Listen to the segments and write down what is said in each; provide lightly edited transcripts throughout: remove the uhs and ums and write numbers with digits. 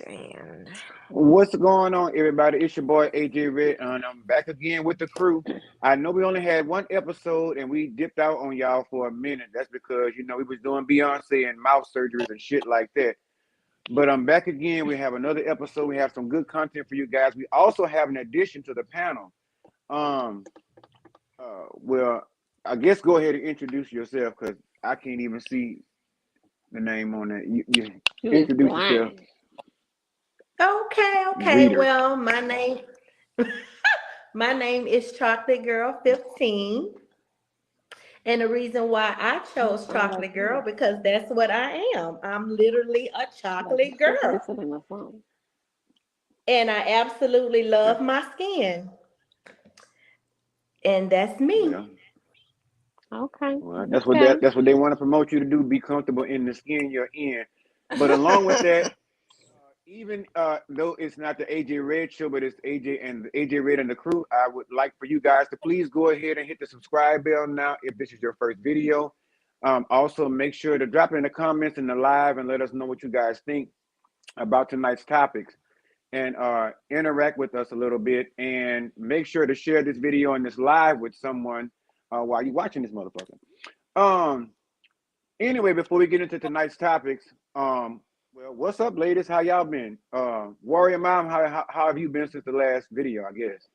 And What's going on, everybody? It's your boy AJAERED, and I'm back again with the crew. I know we only had one episode, and we dipped out on y'all for a minute. That's because we was doing Beyonce and mouth surgeries and shit like that. But I'm back again. We have another episode. We have some good content for you guys. We also have an addition to the panel. Um, well, I guess go ahead and introduce yourself because I can't even see the name on that. You You is introduce yourself, blind. okay. reader. Well, my name is Chocolate Girl 15. And the reason why I You chose sound like Chocolate Girl me. because that's what I am. I'm literally a Like chocolate girl. listen to my song. And I absolutely love my skin. And that's me. Well, Okay. Well, Okay. that's what they want to promote you to do. Be comfortable in the skin you're in. But along with that, even though it's not the AJ Red show, but it's AJ Red and the crew, I would like for you guys to please go ahead and hit the subscribe bell now if this is your first video. Also, make sure to drop it in the comments in the live and let us know what you guys think about tonight's topics and interact with us a little bit. And make sure to share this video and this live with someone while you're watching this motherfucker. Um. Anyway, before we get into tonight's topics, well, what's up, ladies? How y'all been? Warrior Mom, how have you been since the last video? I guess.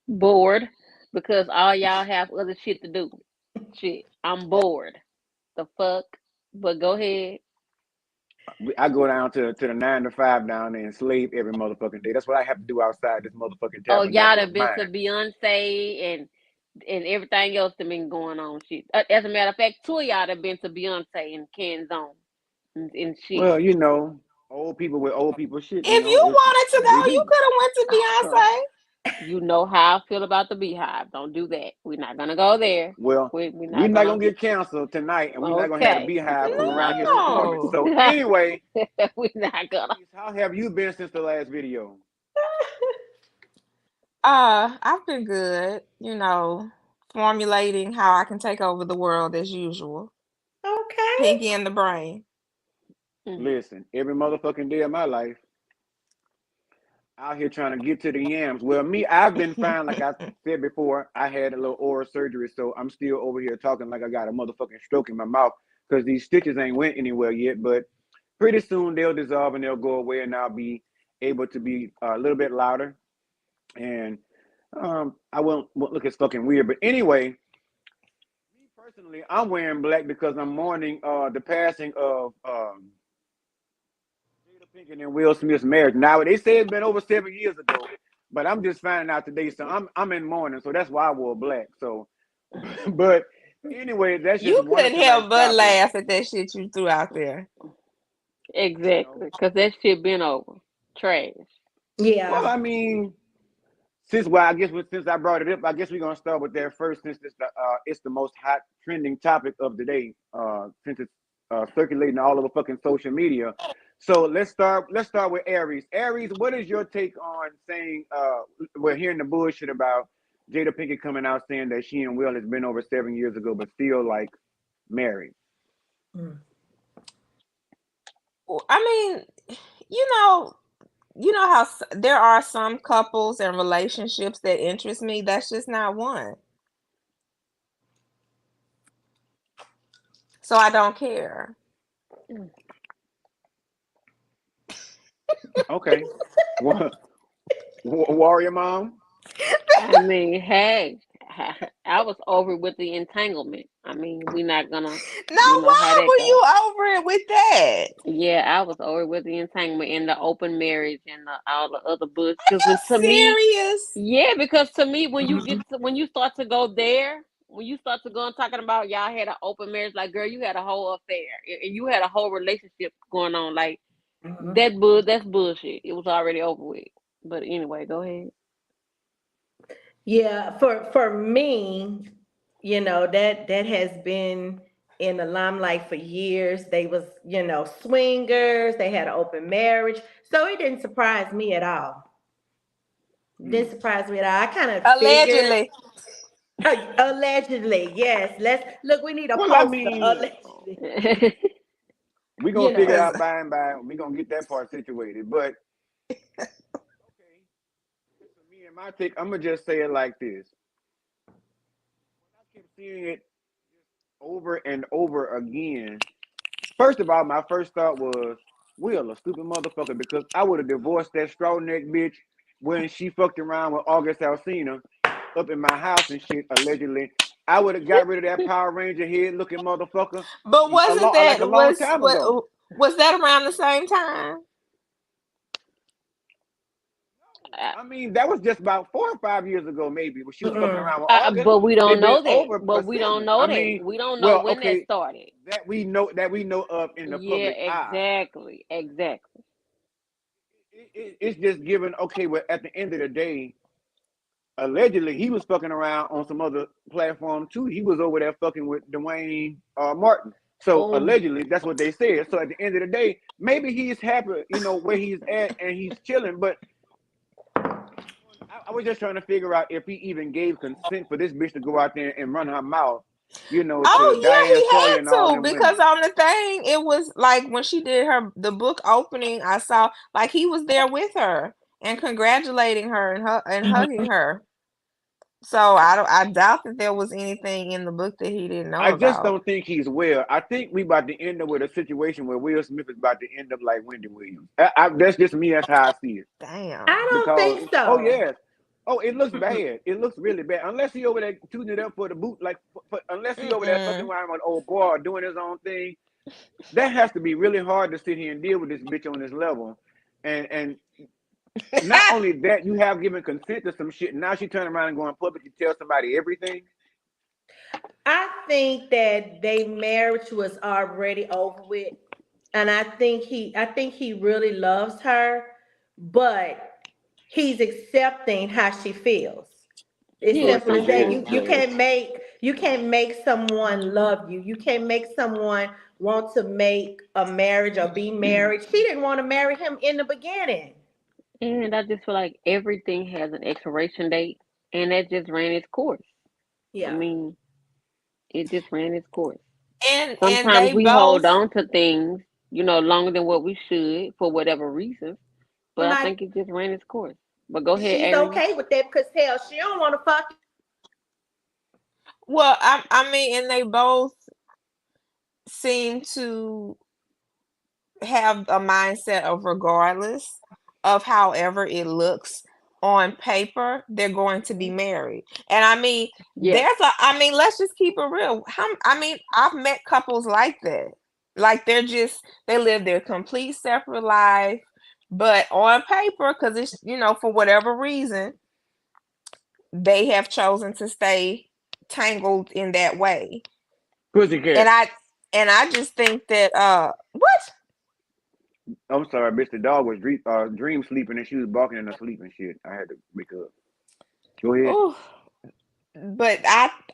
Bored because all y'all have other shit to do. Shit. I'm bored. The fuck? But go ahead. I go down to the 9 to 5 down there and slave every motherfucking day. That's what I have to do outside this motherfucking Oh, y'all tabernacle done of been mine. to Beyonce and everything else that been going on. Shit. As a matter of fact, two of y'all done been to Beyonce and Canzone and shit. Well, old people with old people shit. If you It's wanted to we go, you do. could have went to Beyonce. You know how I feel about the Beehive. Don't do that. We're not gonna go there. Well, We're we're not not gonna. gonna get canceled tonight, and we're not gonna have the Okay. beehive come around here performing. No. So anyway, We're not gonna. how have you been since the last video? I've been good, formulating how I can take over the world as usual. Okay. Pinky in the brain. Listen, every motherfucking day of my life, out here trying to get to the yams. Well, me, I've been fine. Like I said before, I had a little oral surgery, so I'm still over here talking like I got a motherfucking stroke in my mouth because these stitches ain't went anywhere yet. But pretty soon they'll dissolve and they'll go away, and I'll be able to be a little bit louder. And I won't look as fucking weird. But anyway, me personally, I'm wearing black because I'm mourning the passing of Jada Pinkett and Will Smith's marriage. Now they say it's been over 7 years ago, but I'm just finding out today, so I'm in mourning, so that's why I wore black. So, but anyway, that's just You one of couldn't tonight's help but topics. laugh at that shit you threw out there. You know, Exactly, cause that shit been over. Trash. well, Yeah. I mean, since I brought it up, I guess we're gonna start with that first, since it's the most hot trending topic of the day. Since it's circulating all over fucking social media. So let's start with Aries. Aries, what is your take on saying we're hearing the bullshit about Jada Pinkett coming out saying that she and Will has been over 7 years ago, but still like married? Mm. I mean, you know, how there are some couples and relationships that interest me. That's just not one. So I don't care. Okay. What, Warrior Mom? I mean, hey, I was over with the entanglement. I mean, we're not gonna, Now, how why that were go. you over it with that? Yeah, I was over with the entanglement and the open marriage and all the other bullshit. Are you Because to me, serious? yeah, because to me, Mhm. when you start to go there, when you start to go and talking about y'all had an open marriage, like girl, you had a whole affair and you had a whole relationship going on, like Mhm. that's bullshit. It was already over with. But anyway, go ahead. Yeah, for me, that has been in the limelight for years. They was, swingers, they had an open marriage. So it didn't surprise me at all. Hmm. Didn't surprise me at all. I kind of figured Allegedly. allegedly, yes. Let's look, we need a Well, I poster. mean, Allegedly. We're You gonna figure it know. Cause out by and by. We're gonna get that part situated. But okay, so me and my take, I'm gonna just say it like this. I kept seeing it over and over again. First of all, my first thought was, Will, a stupid motherfucker, because I would have divorced that straw neck bitch when she fucked around with August Alsina up in my house and shit, allegedly. I would have got rid of that Power Ranger head looking motherfucker but wasn't like a that long time ago. was that around the same time? Uh, I mean, that was just about 4 or 5 years ago, maybe, when she was fucking Mm-mm. around with August. but we But don't it been know that. over But a we don't sibling. know I that. mean, We don't know well, when that okay, started. that we know of in the Yeah, public eye. exactly, exactly. It's just given. Okay, well, at the end of the day, allegedly he was fucking around on some other platform too. He was over there fucking with Dwayne Martin. So Oh, allegedly, that's what they said. So at the end of the day, maybe he's happy, where he's at and he's chilling. But I was just trying to figure out if he even gave consent for this bitch to go out there and run her mouth, to Oh Diane yeah, he Sawyer and had all to them because women. on the thing it was like when she did the book opening, I saw like he was there with her and congratulating her and hugging her. So I doubt that there was anything in the book that he didn't know I just about. don't think he's well. I think we about to end up with a situation where Will Smith is about to end up like Wendy Williams. That's just me. That's how I see it. Damn. I don't Because think oh so. yes, oh it looks Mm-mm. bad. It looks really bad. Unless he over there tuning it up for the boot, like unless he over there fucking Mm-mm. around with old boy or doing his own thing. That has to be really hard to sit here and deal with this bitch on this level. And not only that, you have given consent to some shit. Now she turn around and go in public and tell somebody everything. I think that their marriage was already over with, and I think he really loves her, but he's accepting how she feels. It's yes, simple Pussy as that. sometimes, bitch. You can't make someone love you. You can't make someone want to make a marriage or be married. She didn't want to marry him in the beginning. and I just feel like everything has an expiration date, and that just ran its course. I Yeah. mean, it just ran its course. And Sometimes they we hold both on to things, longer than what we should for whatever reasons. But I Like, think it just ran its course. But go ahead, she's Aaron. okay with that because hell, she don't want to fuck. well, I mean, and they both seem to have a mindset of regardless of however it looks on paper, they're going to be married. And I mean, Yeah. let's just keep it real. I mean, I've met couples like that. Like they live their complete separate life, but on paper, because it's, for whatever reason, they have chosen to stay tangled in that way. And Pussycat. I just think that what? I'm sorry, bitch. The dog was dream sleeping and she was barking in her sleep and shit. I had to wake up. Go ahead. Oh, but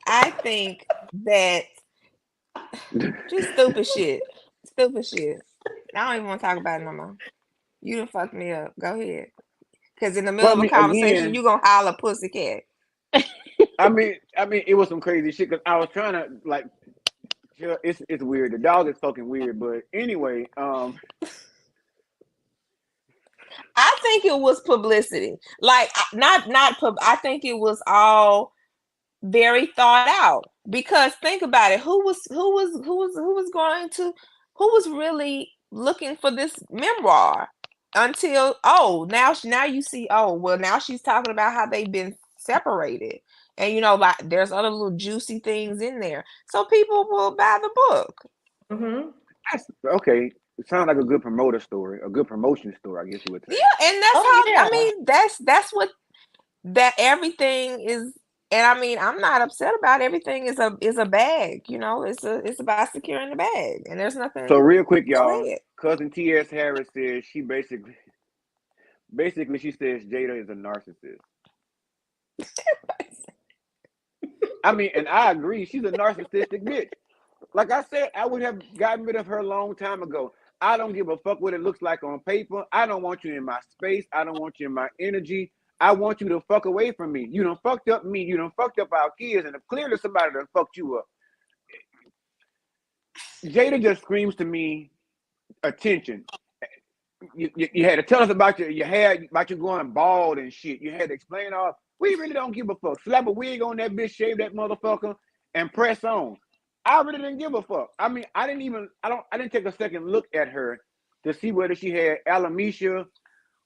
I think that just stupid shit. Stupid shit. I don't even want to talk about it no more. You done fucked me up. Go ahead. Because in the middle Well, I of a mean, conversation, again, you gonna holler pussycat. it was some crazy shit because I was trying to like, it's weird. The dog is fucking weird, but anyway, I think it was publicity. Like I think it was all very thought out. Because think about it, who was really looking for this memoir until now you see, well, now she's talking about how they've been separated, and like there's other little juicy things in there, so people will buy the book. Mm-hmm. that's okay. It sounds like a good promoter story, a good promotion story, I guess you would say. Yeah, and that's Oh how, I yeah. mean, that's what that everything is. And I mean, I'm not upset about everything is a bag, it's about securing the bag, and there's So nothing. real quick, Go y'all, ahead. cousin T.S. Harris says she basically she says Jada is a narcissist. I mean, and I agree, she's a narcissistic bitch. Like I said, I would have gotten rid of her a long time ago. I don't give a fuck what it looks like on paper. I don't want you in my space. I don't want you in my energy. I want you to fuck away from me. You done fucked up me. You done fucked up our kids. And if clearly somebody done fucked you up, Jada just screams to me attention. You had to tell us about your hair, about you going bald and shit. You had to explain all. We really don't give a fuck. Slap a wig on that bitch, shave that motherfucker, and press on. I really didn't give a fuck. I mean, I didn't take a second look at her to see whether she had alopecia,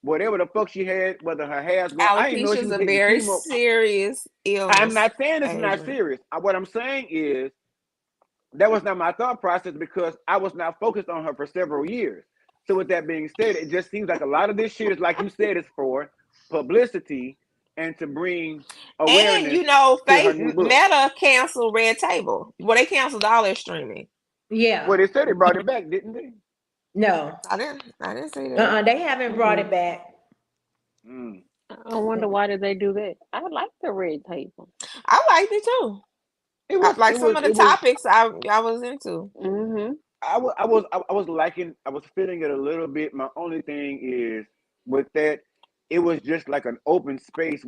whatever the fuck she had, whether her hair's going. I didn't know Alopecia she is was a taking very chemo. serious I'm illness, not saying it's not Adrian. serious. What I'm saying is that was not my thought process because I was not focused on her for several years. So with that being said, it just seems like a lot of this shit is like you said, it's for publicity and to bring And awareness you know, to her new book. Meta canceled Red Table. Well, they canceled all their streaming. Yeah. Well, they said they brought it back, didn't they? No. I didn't see that. They haven't brought it back. Mm. I wonder why did they do that? I like the red table. I liked it too. It was, Like it some was, of the it was. topics I was into. Mm-hmm. I was liking. I was feeling it a little bit. My only thing is with that, it was just like an open space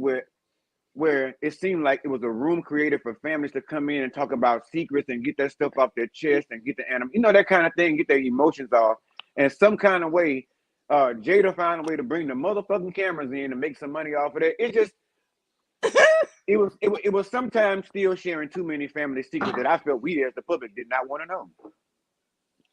where it seemed like it was a room created for families to come in and talk about secrets and get that stuff off their chest and get the that kind of thing, get their emotions off. And some kind of way, Jada found a way to bring the motherfucking cameras in and make some money off of that. It just, it was sometimes still sharing too many family secrets that I felt we as the public did not want to know.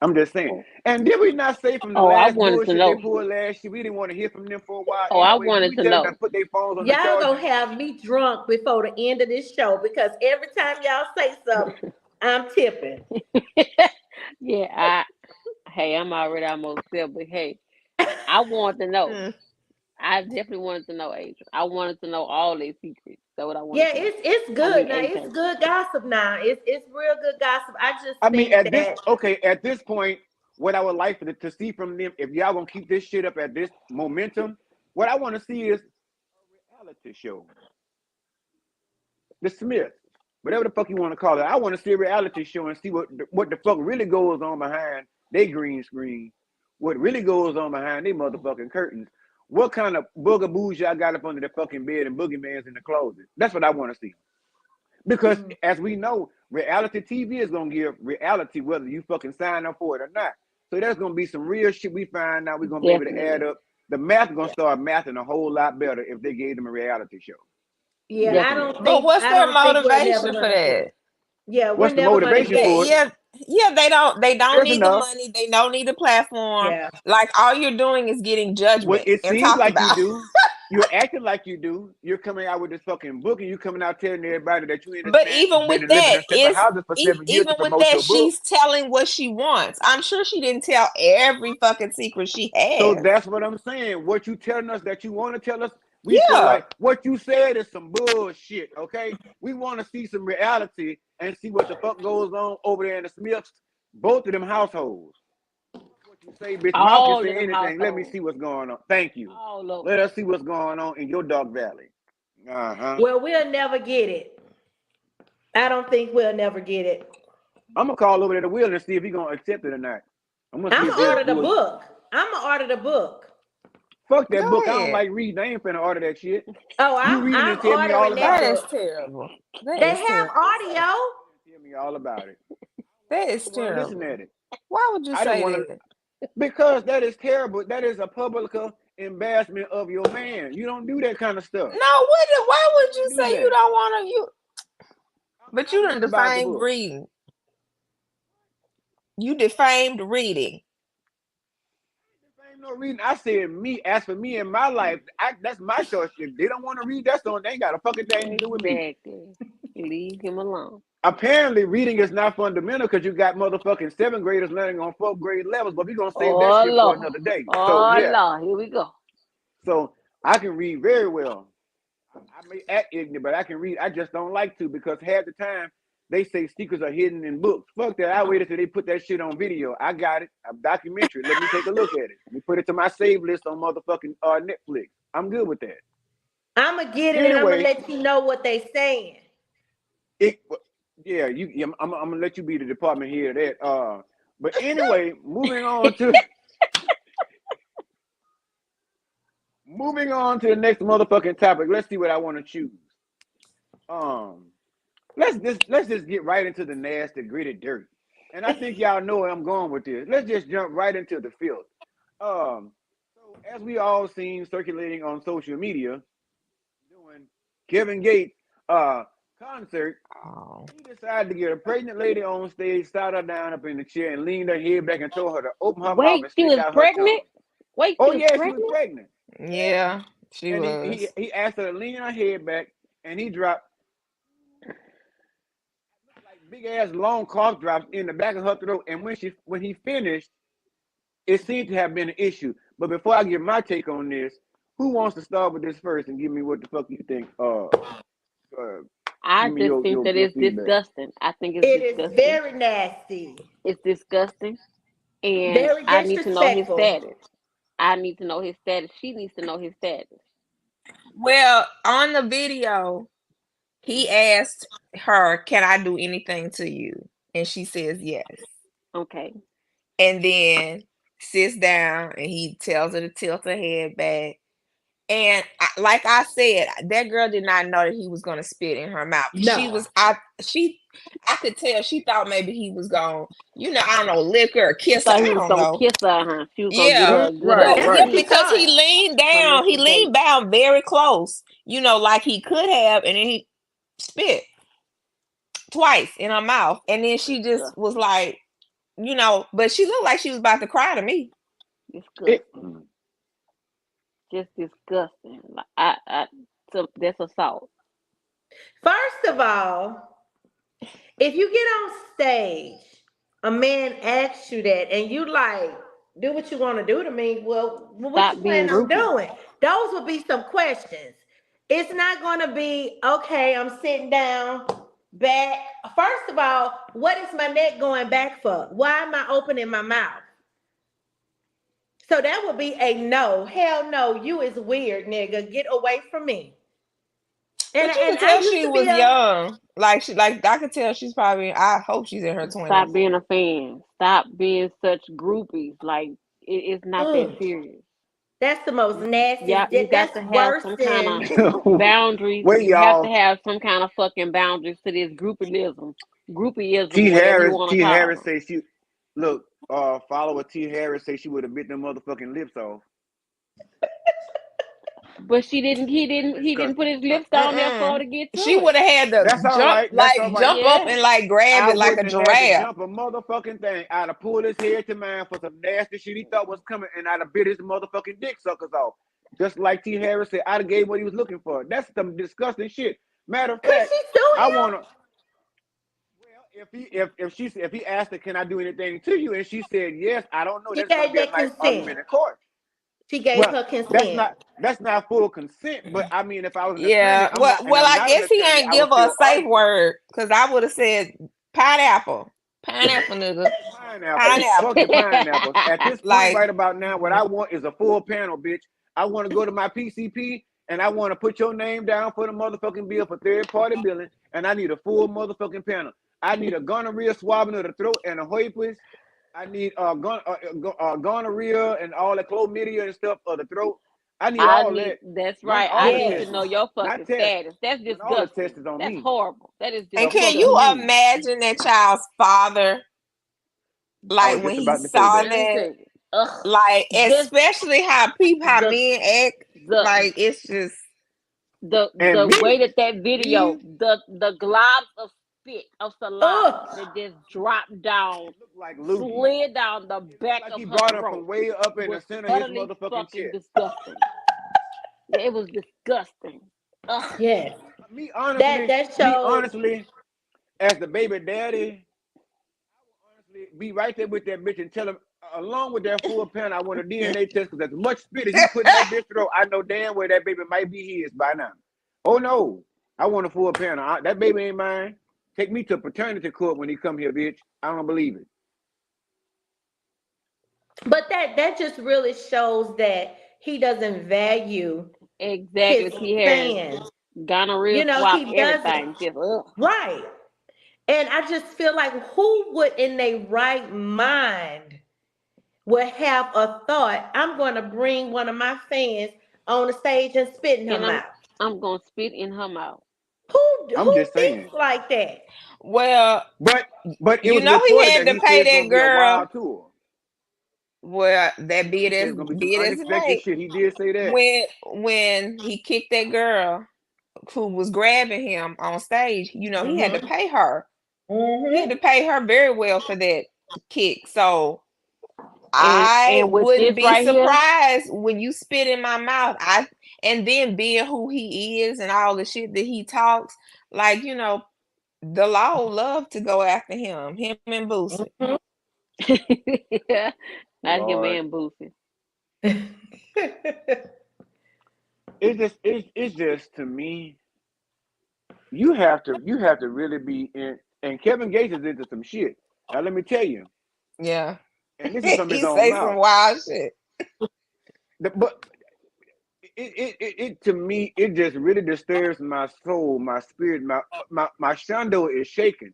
I'm just saying. And did we not say from the Oh, I last wanted to bullshit they know. pulled last year, we didn't want to hear from them for a while Oh, I anyway? Did wanted we to tell them to know. put their phones on the Y'all charger? gonna have me drunk before the end of this show because every time y'all say something, I'm tipping. Yeah, I'm already almost there, but hey, I want to know. Mm. I definitely wanted to know, Adrian. I wanted to know all their secrets. That's what I wanted Yeah, to know. it's I good mean, now. It's AJ. good gossip now. It's real good gossip. I just I mean, think that at this point, what I would like to see from them, if y'all gonna keep this shit up at this momentum, what I want to see is a reality show. The Smiths, whatever the fuck you want to call it. I want to see a reality show and see what the fuck really goes on behind they green screen, what really goes on behind they motherfucking curtains. What kind of boogaboos y'all got up under the fucking bed and boogeyman's in the closet? That's what I want to see. Because as we know, reality TV is gonna give reality whether you fucking sign up for it or not. So there's gonna be some real shit we find out. We're gonna be able to add Definitely. up. The math gonna start mathing a whole lot better if they gave them a reality show. yeah, Definitely. But what's I their don't think we're never motivation for gonna get that? it. Yeah, we're What's the never gonna motivation get Yeah, it. for it? yeah, yeah. They don't There's need the enough. money. They don't need the platform. Yeah. Like all you're doing is getting Well, judgment it and seems talked like you about. do. You're acting like you do. You're coming out with this fucking book and you coming out telling everybody that you and this But man has even with been living that, in separate houses for 7 years even to with promote that, your book. she's telling what she wants. I'm sure she didn't tell every fucking secret she So has. that's what I'm saying. What you telling us that you want to tell us, we feel Yeah. like what you said is some bullshit. Okay, we want to see some reality and see what the fuck goes on over there in the Smiths, both of them households. What you say, bitch? Mouth can All of say them anything. Let me households. see what's going on. Thank you. All of Let them. us see what's going on in your dog valley. Well, we'll never get it. I don't think we'll never get it. I'm gonna call over there to Will and see if he's gonna accept it or not. I'm gonna see I'm if gonna they order the will. book. I'm gonna order the book. Fuck that Go book. I don't ahead. like reading. I ain't finna order that shit. Oh, You read it I'm and tell me all ordering that about That it. is book. terrible. That They is have terrible. audio. Tell me all about it. That is I want to listen terrible. at it. Why would you I didn't say want to that? because that is terrible. That is a public embarrassment of your man. You don't do that kind of stuff. No, why would You you don't do say you that. don't want to? You, but I you done listened about the defamed book. reading. You defamed reading. There ain't no reason. I said me. As for me in my life, that's my choice. If they don't want to read, that's on. They ain't got a fucking thing to do with me. Exactly. Leave him alone. Apparently, reading is not fundamental because you got motherfucking 7th graders learning on 4th grade levels. But we're gonna save that Oh shit for Lord. another day. So Oh yeah. Lord. Here we go. So I can read very well. I may act ignorant, but I can read. I just don't like to because half the time they say secrets are hidden in books. Fuck that. I waited till they put that shit on video. I got it. A documentary. Let me take a look at it. Let me put it to my save list on motherfucking Netflix. I'm good with that. I'm gonna get it and I'm gonna Anyway, let you know what they saying. it yeah, I'm gonna let you be the department head of that. But anyway, moving on to the next motherfucking topic. Let's see what I want to choose. Um, let's just get right into the nasty, gritty dirt. and I think y'all know where I'm going with this. Let's just jump right into the field. So as we all seen circulating on social media, doing Kevin Gates uh concert, Oh. he decided to get a pregnant lady on stage, sat her down up in the chair, and leaned her head back and told her to open her mouth Wait, and she stick was out her pregnant? tongue. Wait, Oh she was yeah, she was pregnant? pregnant. Yeah. Yeah, she And was. he asked her to lean her head back, and he dropped like big ass long cough drops in the back of her throat. And when he finished, it seemed to have been an issue. But before I give my take on this, who wants to start with this first and give me what the fuck you think? I Give me just think that your it's feedback. disgusting. I think it's It is disgusting. very nasty, It's disgusting. And very I need to know his disrespectful. status. I need to know his status. She needs to know his status. Well, on the video, he Mhm. asked her, "Can I do anything to you?" And she says yes. Okay. And then sits down and he tells her to tilt her head back. And like I said, that girl did not know that he was gonna spit in her mouth. She No. was, I could tell she thought maybe he was gonna, I don't know, lick her or She kiss her. thought he I was don't gonna know. kiss her, huh? She was gonna give Yeah, her a Mm, good Right, old but yeah, right. she kiss because thought. from he Mr. leaned Gates. down very close, like he could have, and then he spit twice in her mouth, and then she just was Disgusting. like, but she looked like she was about to cry to me. It, Disgusting. Just disgusting. Like so that's assault. First of all, if you get on stage, a man asks you that, and you like do what you want to do to me. Well, what you Stop being plan on groupie. doing? Those would be some questions. It's not going to be okay. I'm sitting down, back. First of all, what is my neck going back for? Why am I opening my mouth? So that would be a no. Hell no. You is weird, nigga. Get away from me. And But you and could I tell used she to be was a young. Like I could tell she's probably. I hope she's in her Stop 20s. being a fan. Stop being such groupies. Like it's not that ugh. serious. That's the most Yeah, nastiest. you got That's to have worse some kind of than boundaries. wait, You have to y'all. have some kind of fucking boundaries to this groupieism, whatever you want to T call Harris them. say she look. Follower T Harris say she would have bit them motherfucking lips off. But she didn't. He didn't. He didn't put Disgusting. his lips down there for her Mm-mm. to get to She would it. have had to That's all right. That's all right. jump up Yeah. and like grab I it like a wouldn't have had to giraffe. jump a motherfucking thing. I'd have pulled his head to mine for some nasty shit he thought was coming, and I'd have bit his motherfucking dick suckers off. Just like T. Harris said, I'd have gave what he was looking for. That's some disgusting shit. Matter of could fact, she sue I him? wanna. Well, if he asked her, can I do anything to you, and she said yes, I don't know. She That's gonna gave be a that nice consent. argument in court. She gave Well, her that's consent. not full consent, but I mean, if I was an attorney, Yeah. Well, I'm I not an guess he attorney, ain't I would give her a still safe argue. word because I would have said pineapple, pineapple, nigga, Pineapples. Fuck the pineapple. pineapples. At this point Like, right about now, what I want is a full panel, bitch. I want to go to my PCP and I want to put your name down for the motherfucking bill for third party billing, and I need a full motherfucking panel. I need a gonorrhea swabbing of the throat and a herpes. I need gonorrhea and all the chlamydia and stuff of the throat. I need I all need. that. That's Run right. all I the need to Yes. tests, know your not fucking tests. status. That's Run all the disgusting. tests on That's me. horrible. That is and The can fuck you you disgusting. mean? imagine that child's father, I was like when just he about to say saw that. Let me that, tell you. Ugh. like Just especially how the men act, the like it's just And the way that video, me, the globs of spit of saliva Ugh. that just dropped down, look like Lukey. slid down the It looked back like of he her brought him from throat way up in the was center of his utterly motherfucking fucking chest. disgusting. Yeah, it was disgusting. Ugh. Yes. Me That honestly, that me shows. honestly, as the baby daddy, honestly, be right there with that bitch and tell him, along with that full pound, I want a DNA test because as much spit as he put in that bitch throat, I know damn well that baby might be his by now. Oh no, I want a full pound. That baby ain't mine. Take me to paternity court when he come here, bitch. I don't believe it. But that just really shows that he doesn't value his Exactly. T. Harris, fans. gonorrhea You know, swap, he doesn't. everything. Just ugh. Right. And I just feel like who would in their right mind would have a thought, I'm going to bring one of my fans on the stage and spit in her And mouth. I'm gonna spit in her mouth. I'm Who just thinks saying. like that? Well, But it you was know he reported had that to he said pay it's that gonna be a girl. wild tour. Well, that He said it's gonna be some be it as it unexpected may, shit. He did say that. when he kicked that girl who was grabbing him on stage, he had to Mm-hmm. pay her. He had Mm-hmm. to pay her very well for that kick. So I And with wouldn't this be right here, surprised when you spit in my mouth. And then being who he is and all the shit that he talks, like, the law love to go after him and Boosie. yeah, not him Lord, and Boosie. it's just to me. You have to really be in. And Kevin Gates is into some shit. Now let me tell you. Yeah. And this is from his He own say some mouth. wild shit. But it to me it just really disturbs my soul, my spirit, my shando is shaking.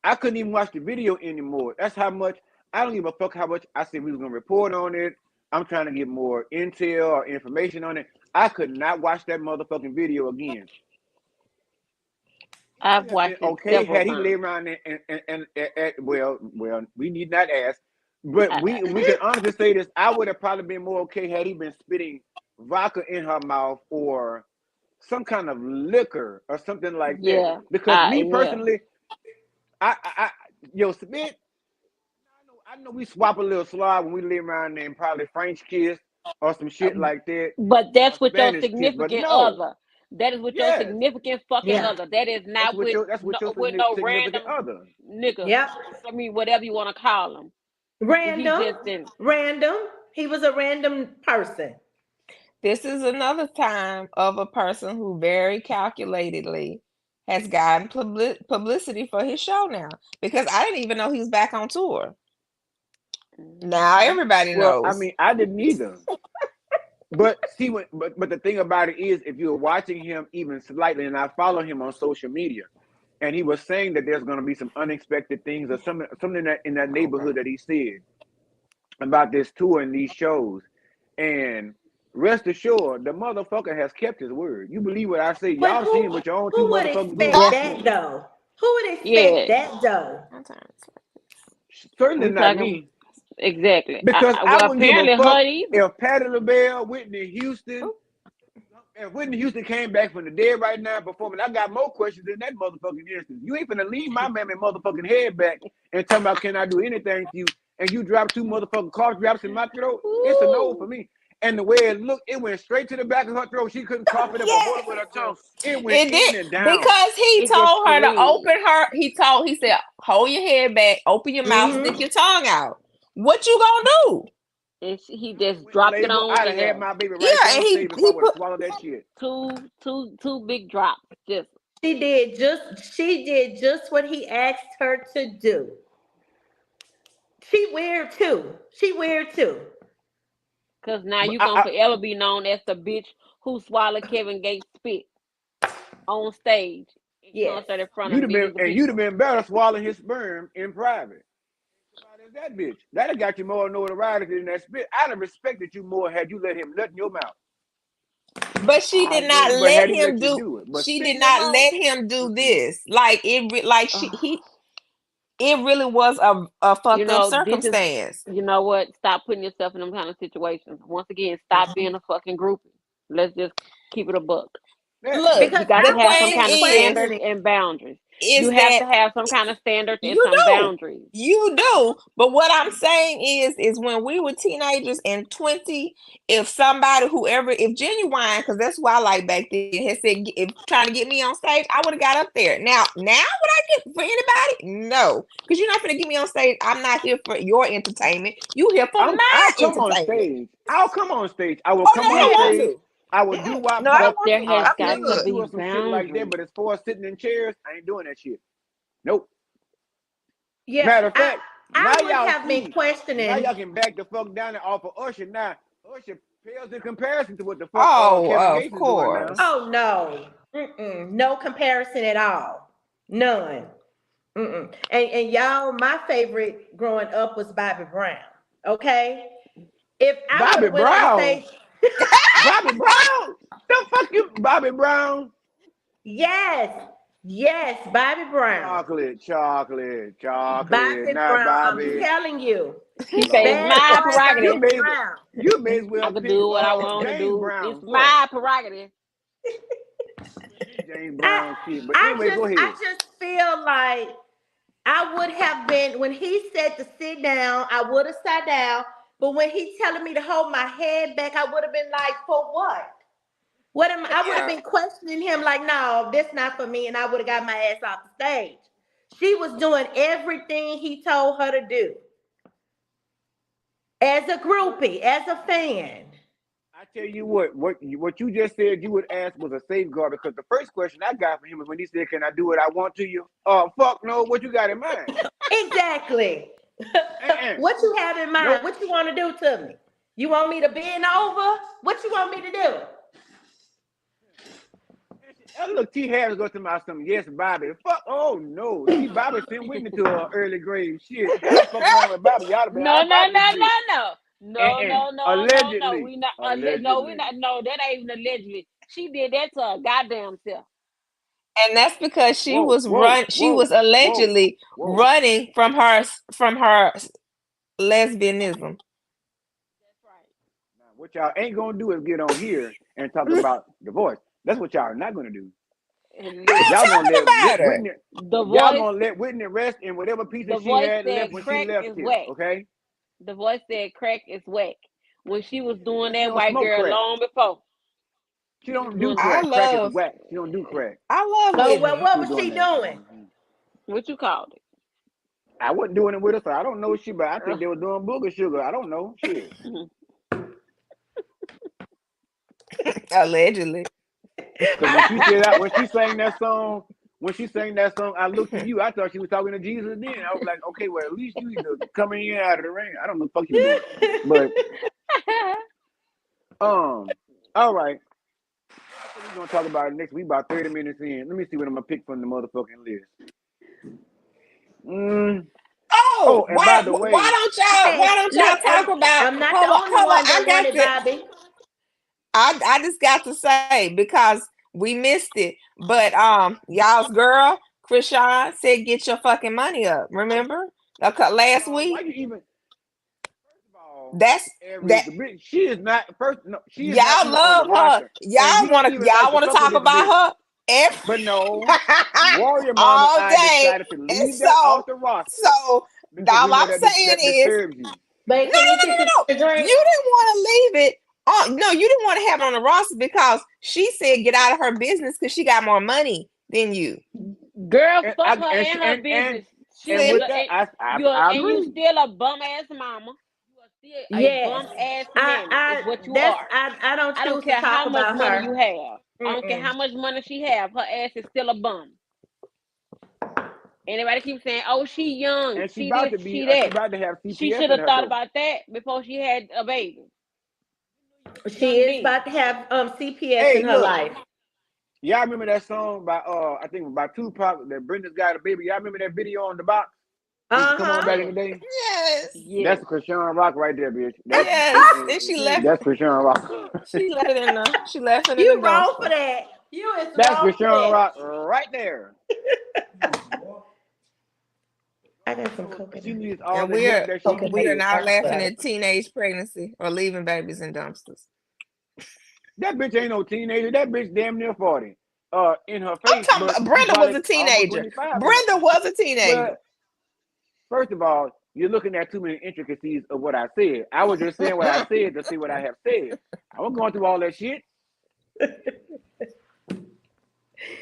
I couldn't even watch the video anymore. That's how much I don't give a fuck how much I said we was gonna report on it. I'm trying to get more intel or information on it. I could not watch that motherfucking video again. It would I've have been watched it okay several had he lay times. around well, we need not ask, but I, we can honestly say this. I would have probably been more okay had he been spitting vodka in her mouth or some kind of liquor or something like that. yeah, Because me yeah. personally, I yo spit. I know we swap a little slide when we lay around there and probably French kiss or some shit like that But or that's with your Spanish kiss. But significant no, other. That is with your yes, significant fucking Yeah. other. That is not with that's no, what your with no significant random other. nigga. Yep. I mean, whatever you want to call him. He Random. just didn't. Random. He was a random person. This is another time of a person who very calculatedly has gotten publicity for his show now, because I didn't even know he was back on tour. Now Mhm. everybody Well, I knows. mean, I didn't either. But see, but the thing about it is, if you're watching him even slightly, and I follow him on social media, and he was saying that there's going to be some unexpected things or something in that neighborhood that he said about this tour and these shows, and rest assured, the motherfucker has kept his word. You believe what I say? But Y'all seen it with your own two who would motherfucking expect goons. Yeah, that though? Who would expect yeah. that though? Sometimes. Certainly We not talking me, exactly. because I Well, wouldn't give a apparently fuck her either. if Patti LaBelle, Whitney Houston, Oh, if Whitney Houston came back from the dead right now performing, I got more questions in that motherfucking instance. You ain't finna leave my mammy motherfucking head back and tell me about can I do anything to you, and you drop two motherfucking cough drops in my throat. It's a no for Ooh, me. And the way it looked, it went straight to the back of her throat. She couldn't cough it up or hold it with her tongue. yes. It went It in did, and down. because he it just told her to screamed. open her. He said, hold your head back, open your mouth, stick Mm-hmm. your tongue out. What you gonna do? And he I would have just went in dropped it labor. on I'd in have had there. my baby Yeah, right there and on he stage if I he would have put swallowed that shit. Two big drops. Just She did just what he asked her to do. She weird too. She weird too. because now But you gonna forever be known as the bitch who swallowed Kevin Gates spit on stage in Yes. concert in front of millions of you'd have people. been better swallowing his sperm in private. As that bitch. That'd have got you more notoriety than that spit. I'd have respected you more had you let him nut in your mouth. but she I did not agree. But let had he him let you do do it. But she spit did in your not mouth? let him do Mm-mm. this. Like it really was a You fucked up know, this is, circumstance. you know what? Stop putting yourself in them kind of situations. Once again, stop being a fucking groupie. Let's just keep it a buck. Look, You Because got to the have some thing kind of is standards questioning. and boundaries. You is have that to have some kind of standards and you some do. boundaries. You do. But what I'm saying is when we were teenagers and 20, if somebody, whoever, if Genuine, because that's why I like back then, had said, if trying to get me on stage, I would have got up there. Now would I get for anybody? No. Because you're not going to get me on stage. I'm not here for your entertainment. You here for I'll my come on entertainment. stage. I'll come on stage. I will Oh, come no, I on don't Yeah, want stage. to. I will do wop No, I pop, don't but want there to. has I'll I'm got sing to with good. you be or some shit like that. boundaries. But as far as sitting in chairs, I ain't doing that shit. Nope. Yeah, Matter of I fact, now I would y'all have been see. Now questioning. y'all can back the fuck down and offer Usher. Now Usher pales in comparison to what the fuck Oh, Kevin of Gates is doing now. course. Oh no. Mm-mm. No comparison at all. None. Mm-mm. And y'all, my favorite growing up was Bobby Brown. Okay? If I would Bobby have went on Brown. stage, Bobby Brown. The fuck you, Bobby Brown. Yes, Bobby Brown. Chocolate, Bobby not Brown. I'm Bobby. telling you. She said, it's Bad my boy You prerogative. Bobby may as well, Brown. you may as well I could pick do what I want to James do. It's Brown. Fuck my prerogative. this James I Brown shit. But I anyway, go just I ahead. just feel like I would have been when he said to sit down, I would have sat down. But when he's telling me to hold my head back, I would have been like, for what? What am I would have Yeah. been questioning him like, no, this not for me, and I would have got my ass off the stage. She was doing everything he told her to do. As a groupie, as a fan. I tell you what you just said you would ask was a safeguard because the first question I got from him was when he said, "Can I do what I want to you?" Oh, fuck no! What you got in mind? Exactly. Uh-uh. What you have in No. mind? What you want to do to me? You want me to bend over? What you want me to do? Look, T. Harris go to my something. Yes, Bobby. Fuck. Oh no. See, Bobby sent Whitney to her early grave. Shit. Y'all fuck around with Bobby. Y'all been No, out no, about this no, bitch. no, no. No, no, no, no, no. Allegedly. We not no, we Allegedly. not no, that ain't even allegedly. She did that to her goddamn self. And that's because Whoa, whoa, she whoa, was whoa, allegedly whoa. running from her lesbianism. That's right. Now, what y'all ain't gonna do is get on here and talk about divorce. That's what y'all are not gonna do. And I listen, Y'all ain't gonna talking let about her. Whitney. the Y'all voice gonna let Whitney rest in whatever the pieces she voice had said left when she crack left is here. whack. Okay. The voice said crack is whack. When she was doing She that don't white smoke girl crack. long before. She She was don't do doing I crack. Crack is love whack. She don't do crack. I love Oh, well, Whitney. what She was was doing she that. doing? what you called I wasn't doing it with her, so I don't know shit. But I it. think they were doing booger sugar. I don't know shit. Allegedly. Because when she said that, when she sang that song, I looked to you. I thought she was talking to Jesus. Then I was like, okay, well at least you either coming in out of the rain. I don't know what the fuck you were doing, but all right. I think we're gonna talk about it next week. About 30 minutes in. Let me see what I'm gonna pick from the motherfucking list. Mm. Oh, Oh, and by the way, Hey, why don't y'all look, talk about I'm not the only hold on, one that wanted Bobby. I just got to say because we missed it. But y'all's girl, Krishan, said get your fucking money up. Remember? Last why week? you even? First of all, That's every that the bitch, she is not first. No, she is not y'all even on the love her. roster, and we don't even like Y'all to wanna fuck with talk this bitch. about her every But no, Warrior Mom and all I day. decided to And leave that off so the roster so because we all know I'm that saying that is disturbs you. But can you fix it no. to drink? You didn't want to leave it. Oh no, you didn't want to have it on the roster because she said get out of her business because she got more money than you. Girl, And fuck I her and and she, her business. She and still See? with that, I you agree. still a bum ass mama. You are still a Yes. bum ass nanny. Is what you are. I don't I don't choose to care talk how much about money you her. have. I don't care Mm-mm. how much money she have. Her ass is still a bum. Anybody keep saying, "Oh, she young. And She this. She she that." about to have She CPS should in have her thought though. about that before she had a baby. You was She young is then. about to have CPS Hey, in her look, life. y'all remember that song by I think by Tupac that Brenda's got a baby. Y'all remember that video on the box? Used to come on Uh-huh. back in the Yes. day. Yes. That's Yes. Krishan Rock right there, bitch. Yes. And she left That's Krishan Rock. she left it in the You wrong for dumpster. that. You is That's wrong for Krishan that. Rock right there. I got some So coconut. she needs all And the help that she can we are get. now laughing Coconut. at teenage pregnancy or leaving babies in dumpsters. That bitch ain't no teenager. That bitch damn near 40. In her I'm face, talking but about she Brenda was probably a almost teenager. 25 in her. Brenda was a Well, teenager. first of all, you're looking at too many intricacies of what I said. I was just saying what I said to see what I have said. I wasn't going through all that shit.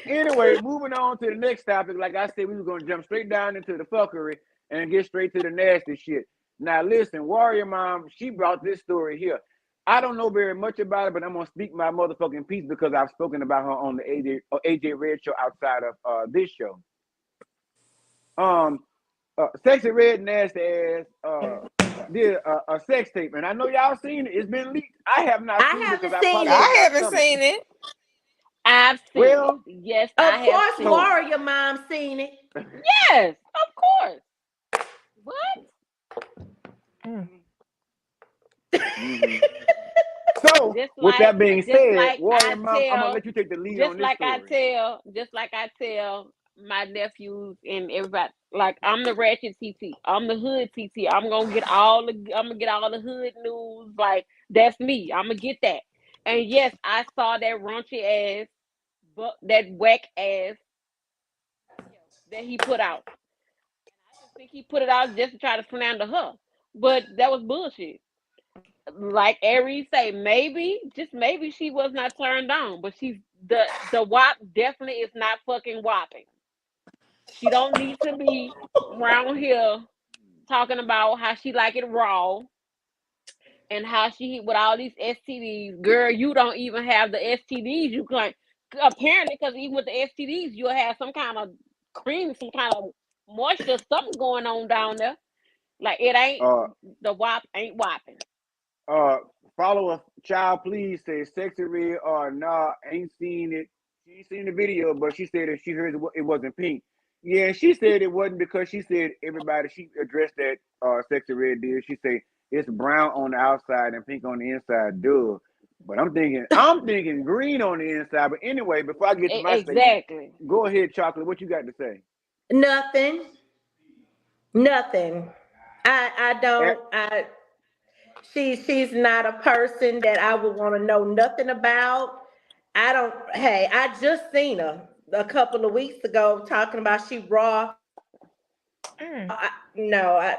Anyway, moving on to the next topic. Like I said, we were going to jump straight down into the fuckery and get straight to the nasty shit. Now, listen, Warrior Mom, she brought this story here. I don't know very much about it, but I'm gonna speak my motherfucking piece because I've spoken about her on the AJ Red show outside of this show. Um, Sexy Red Nasty Ass did a sex tape, and I know y'all seen it. It's been leaked. I have not I seen it because haven't I seen probably it. would I not haven't cover it. seen it. I've seen it. Well, Yes, Of I have course, seen so it. Warrior Mom seen it. Yes, of course. What? Mm. mm-hmm. So, Just with like that being just said, like Warrior I Mom, I'm gonna tell let you take the lead on just this like I story. tell just like I tell my nephews and everybody, like I'm the ratchet TT. I'm the hood TT. I'm gonna get all the hood news. Like that's me. I'm gonna get that. And yes, I saw that raunchy ass, but that whack ass video that he put out. I just think he put it out just to try to slander her. But that was bullshit. Like Aries say, maybe, just maybe she was not turned on, but she's the WAP definitely is not fucking whopping. She don't need to be around here talking about how she like it raw and how she with all these STDs. Girl, you don't even have the STDs you claim. Apparently, because even with the STDs, you'll have some kind of cream, some kind of moisture, something going on down there. Like it ain't Uh, the WAP ain't whopping. uh, follower child, please say sexy red or nah. Ain't seen it. She ain't seen the video, but she said that she heard it wasn't pink. Yeah, she said it wasn't because she said everybody. She addressed that sexy red did. She said it's brown on the outside and pink on the inside. Duh. But I'm thinking green on the inside. But anyway, before I get to my statement, Exactly. go ahead, chocolate. What you got to say? Nothing. Nothing. I Eh, don't I she's not a person that I would want to know nothing about. I don't hey, I just seen her a couple of weeks ago talking about she raw. Mm. No,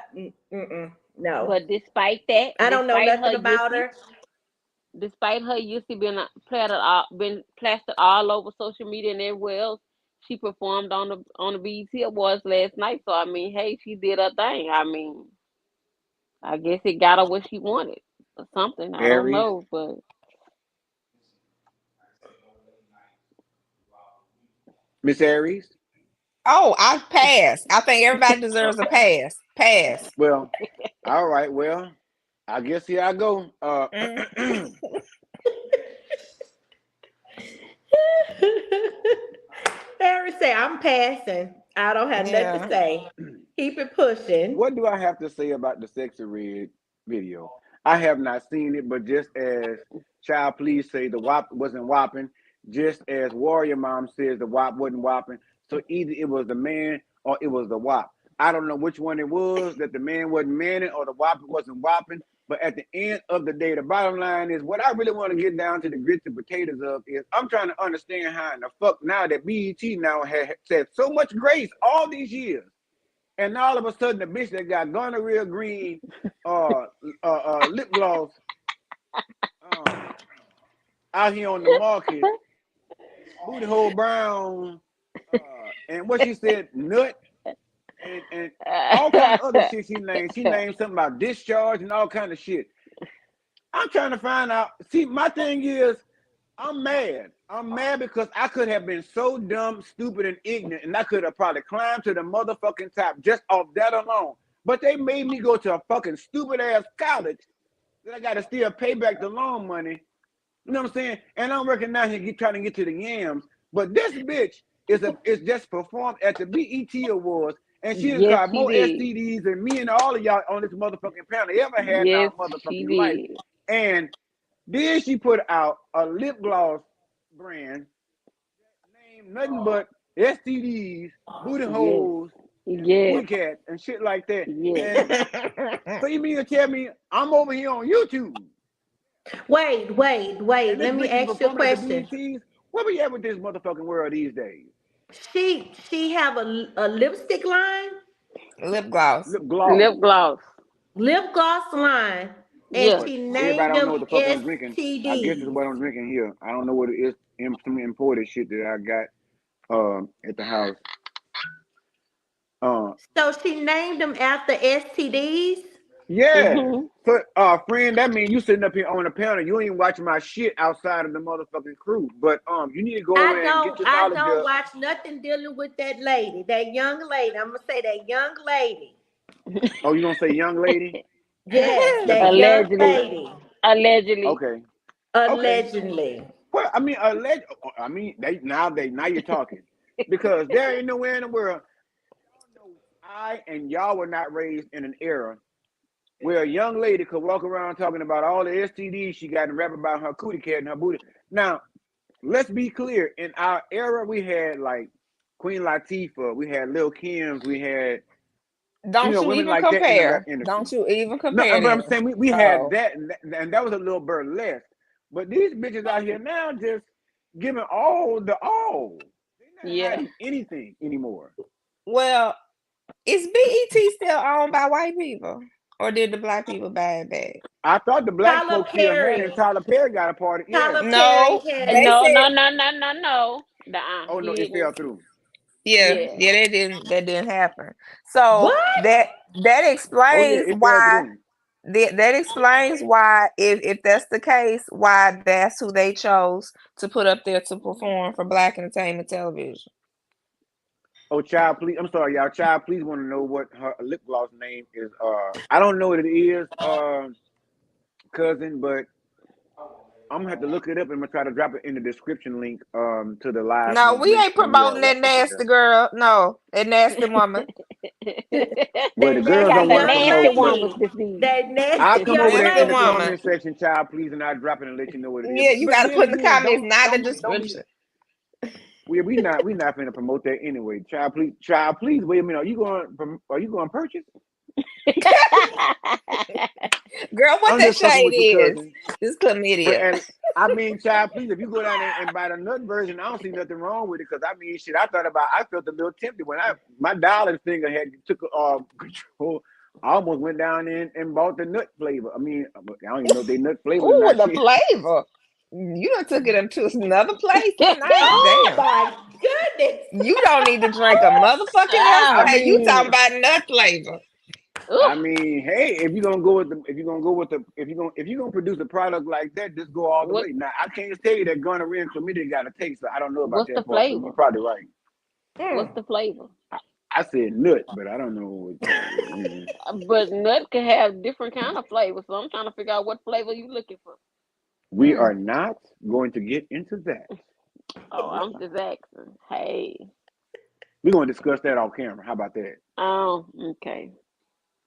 no. But despite that, I don't know nothing about her. Despite her Yussi been plastered all over social media and everywhere else, she performed on the BET Awards last night. So I mean, hey, she did her thing. I mean, I guess it got her what she wanted or something. I don't Aries. know, but Miss Aries. Oh, I pass. I think everybody Uh, deserves a pass. Pass. well, all right. Well, I guess here I go. Mm. Harry say I'm passing. I don't have nothing to Yeah. say. Keep it pushing. What do I have to say about the Sexy Red video? I have not seen it, but just as Child Please say the WAP wasn't whopping, just as Warrior Mom says the WAP wasn't whopping. So either it was the man or it was the WAP. I don't know which one it was, that the man wasn't manning or the WAP wasn't whopping. But at the end of the day, the bottom line is what I really want to get down to the grits and potatoes of is I'm trying to understand how in the fuck now that BET now has said so much grace all these years. And all of a sudden, the bitch that got gonorrhea green lip gloss um, out here on the market, booty hole brown, and what she said, nut, and all kind of other shit she named. She named something about discharge and all kind of shit. I'm trying to find out. See, my thing is, I'm mad. I'm mad because I could have been so dumb, stupid, and ignorant, and I could have probably climbed to the motherfucking top just off that alone. But they made me go to a fucking stupid ass college that I got to still pay back the loan money. You know what I'm saying? And I'm working out here trying to get to the yams. But this bitch is just performed at the BET Awards, and she done yes, caught she more did. STDs than me and all of y'all on this motherfucking panel ever had in our Yes, she motherfucking life. did. And then she put out a lip gloss brand named nothing but STDs, booty Yes, holes, and yes, booty cats and shit like that. yes. And so you mean to tell me I'm over here on YouTube Wait. and this Let me bitch is ask you a performing at the question. BETs? Where we at with this motherfucking world these days? She have a lipstick line, Lip gloss. Lip gloss. Lip gloss. lip gloss line, and Yeah. But she everybody named don't know them what the fuck I'm drinking. I guess it's STDs. what I'm drinking here. I don't know what it is. Some imported shit that I got at the house. Uh, So she named them after STDs. Yeah. Mhm. So, friend, that means you sitting up here on the panel. You ain't watching my shit outside of the motherfucking crew. But you need to go over there and get your I knowledge don't up. watch nothing dealing with that lady, that young lady. I'm gonna say that young lady. Oh, you gonna say young lady? Yes, That's a that young Allegedly. lady. Allegedly. okay. Okay. Allegedly. Well, I mean, I mean, now you're talking because there ain't nowhere in the world. Y'all know I and y'all were not raised in an era where a young lady could walk around talking about all the STDs she got and rap about her cootie cat and her booty. Now, let's be clear. In our era, we had like Queen Latifah, we had Lil Kim's, we had Don't you women even like that in the rap compare? Don't industry. you even No, compare but I'm them? saying we had So that, and that was a little burlesque. But these bitches out here now just giving all the all. They're not Yeah. hiding anything anymore. well, is BET still owned by white people, or did the black people buy it back? I thought the black Tyler folks still had it, and Perry. Tyler Perry got a part of it. Yeah. Tyler Perry No, had they it. No, said no, no, no, no, no. Oh He no, it didn't. fell through. yeah, Yeah. yeah, that didn't happen. So What? that Oh yeah, explains it fell why through. that explains why if that's the case, why that's who they chose to put up there to perform for Black Entertainment Television. Oh, child, please. I'm sorry, y'all. Child, please want to know what her lip gloss name is. I don't know what it is, cousin, but I'm gonna have to look it up and I'm gonna try to drop it in the description link to the live No, link we ain't when we promoting that wrap this shit nasty up. girl. No, that nasty woman. Well, the That She girls got don't nasty the want to young nasty promote, but one with lady. disease. That I'll nasty The come young over there nasty in the lady. woman. comment section, child, please, and I'll drop it and let you know what it is. Yeah, you But got to then put in the again, comments, not the don't be. description. We not finna promote that anyway. Child, please wait a minute. Are you going to purchase? Girl, what I'm that just fucking shade with your is? cousin. This But chlamydia. and I mean, child, please, if you go down there and buy the nut version, I don't see nothing wrong with it. Because I mean, shit, I felt a little tempted when my dollar finger had took control. I almost went down in and bought the nut flavor. I mean, I don't even know if they nut flavor or Ooh, not. the Shit. flavor. You done took it into another place tonight. Oh Damn. my goodness. You don't need to drink a motherfucking else I Oh. thing. You talking mean, about nut flavor. Ooh. hey, if you're gonna produce a product like that, just go all the What way. Now, I can't tell you that gonorrhea and chlamydia got a taste, so I don't know about what's the that part. So you're flavor? probably right. What's Mm. the flavor? I said nut, but I don't know what. But nut can have different kind of flavors, so I'm trying to figure out what flavor you looking for. We Mm. are not going to get into that. Oh, I'm just asking. Hey. We're going to discuss that off camera. How about that? Oh, okay.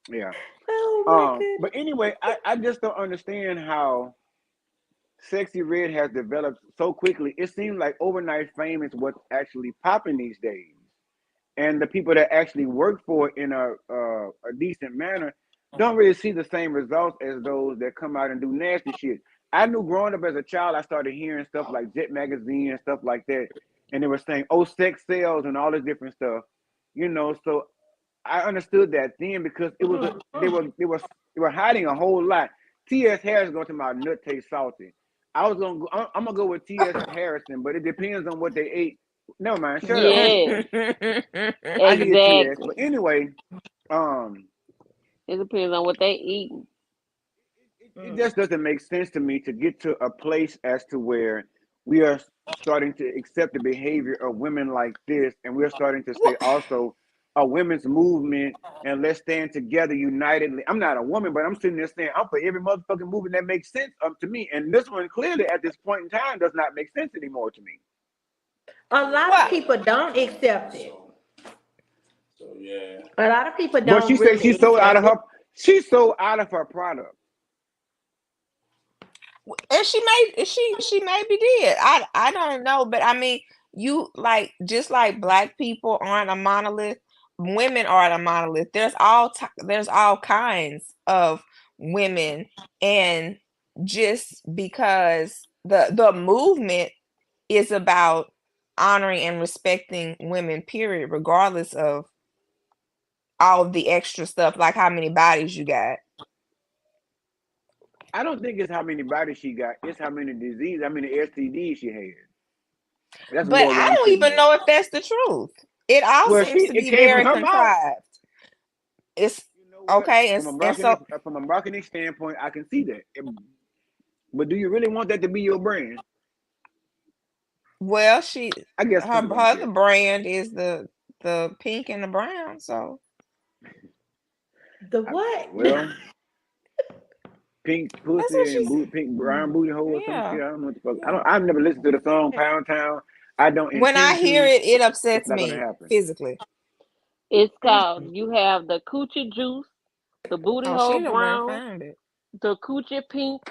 Yeah. Oh my But goodness. anyway, I just don't understand how Sexy Red has developed so quickly. It seems like overnight fame is what's actually popping these days. And the people that actually work for it in a decent manner don't really see the same results as those that come out and do nasty shit. I knew growing up as a child, I started hearing stuff like Jet Magazine and stuff like that, and they were saying, "Oh, sex sells" and all this different stuff. So I understood that then because it was they were hiding a whole lot. T.S. Harris going to my nut taste salty. I was gonna go, I'm gonna go with T.S. Harrison, but it depends on what they ate. Never mind, shut up. Yeah, I hear TS. exactly. But anyway, um, It depends on what they eat. it just doesn't make sense to me to get to a place as to where we are starting to accept the behavior of women like this, and we're starting to say What? also a women's movement and let's stand together unitedly. I'm not a woman, but I'm sitting there saying I'm for every motherfucking movement that makes sense to me. And this one clearly at this point in time does not make sense anymore to me. A lot of What? people don't accept it. A lot of people But she don't said really accept it. she sold out of her product. And she maybe did. I don't know, but I mean, you like just like black people aren't a monolith, women aren't a monolith. There's all kinds of women, and just because the movement is about honoring and respecting women, period, regardless of all of the extra stuff, like how many bodies you got. I don't think it's how many bodies she got. It's how many diseases, how many STDs she had. That's But more what I I'm don't sitting even at. know if that's the truth. It all Well, seems to it be came from very her mouth. contrived. It's You know what? okay, and so From a marketing standpoint, I can see that. But do you really want that to be your brand? well, I guess her people don't other care. brand is the pink and the brown. So The what? Well, pink that's what pussy and she's. pink brown booty hole or some shit. Yeah, I don't know what the fuck. I don't. yeah. I've never listened to the song Pound Town. I don't When I intend hear to. it, it It's upsets not gonna me happen. physically. It's called. You have the coochie juice, the booty Oh, hole she done went and brown, found it. the coochie pink,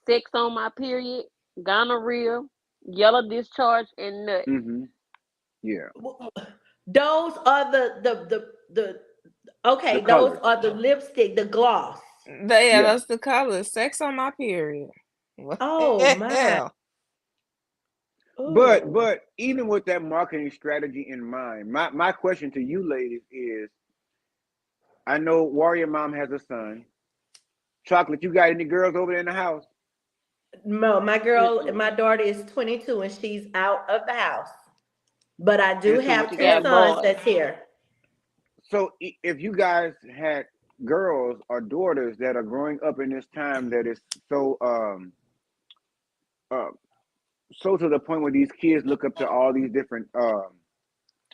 sex on my period, gonorrhea, yellow discharge, and nut. Mm-hmm. Yeah. Those are the The okay, those colors. are the lipstick, the gloss. Yeah, Yeah. that's the color. Sex on my period. What Oh the my. hell? Ooh. But even with that marketing strategy in mind, my question to you ladies is, I know Warrior Mom has a son. Chocolate, you got any girls over there in the house? No, my girl, Mm-mm. my daughter is 22 and she's out of the house. But I do And so have She two got sons boys. that's here. if you guys had girls or daughters that are growing up in this time that is so uh, so to the point where these kids look up to all these different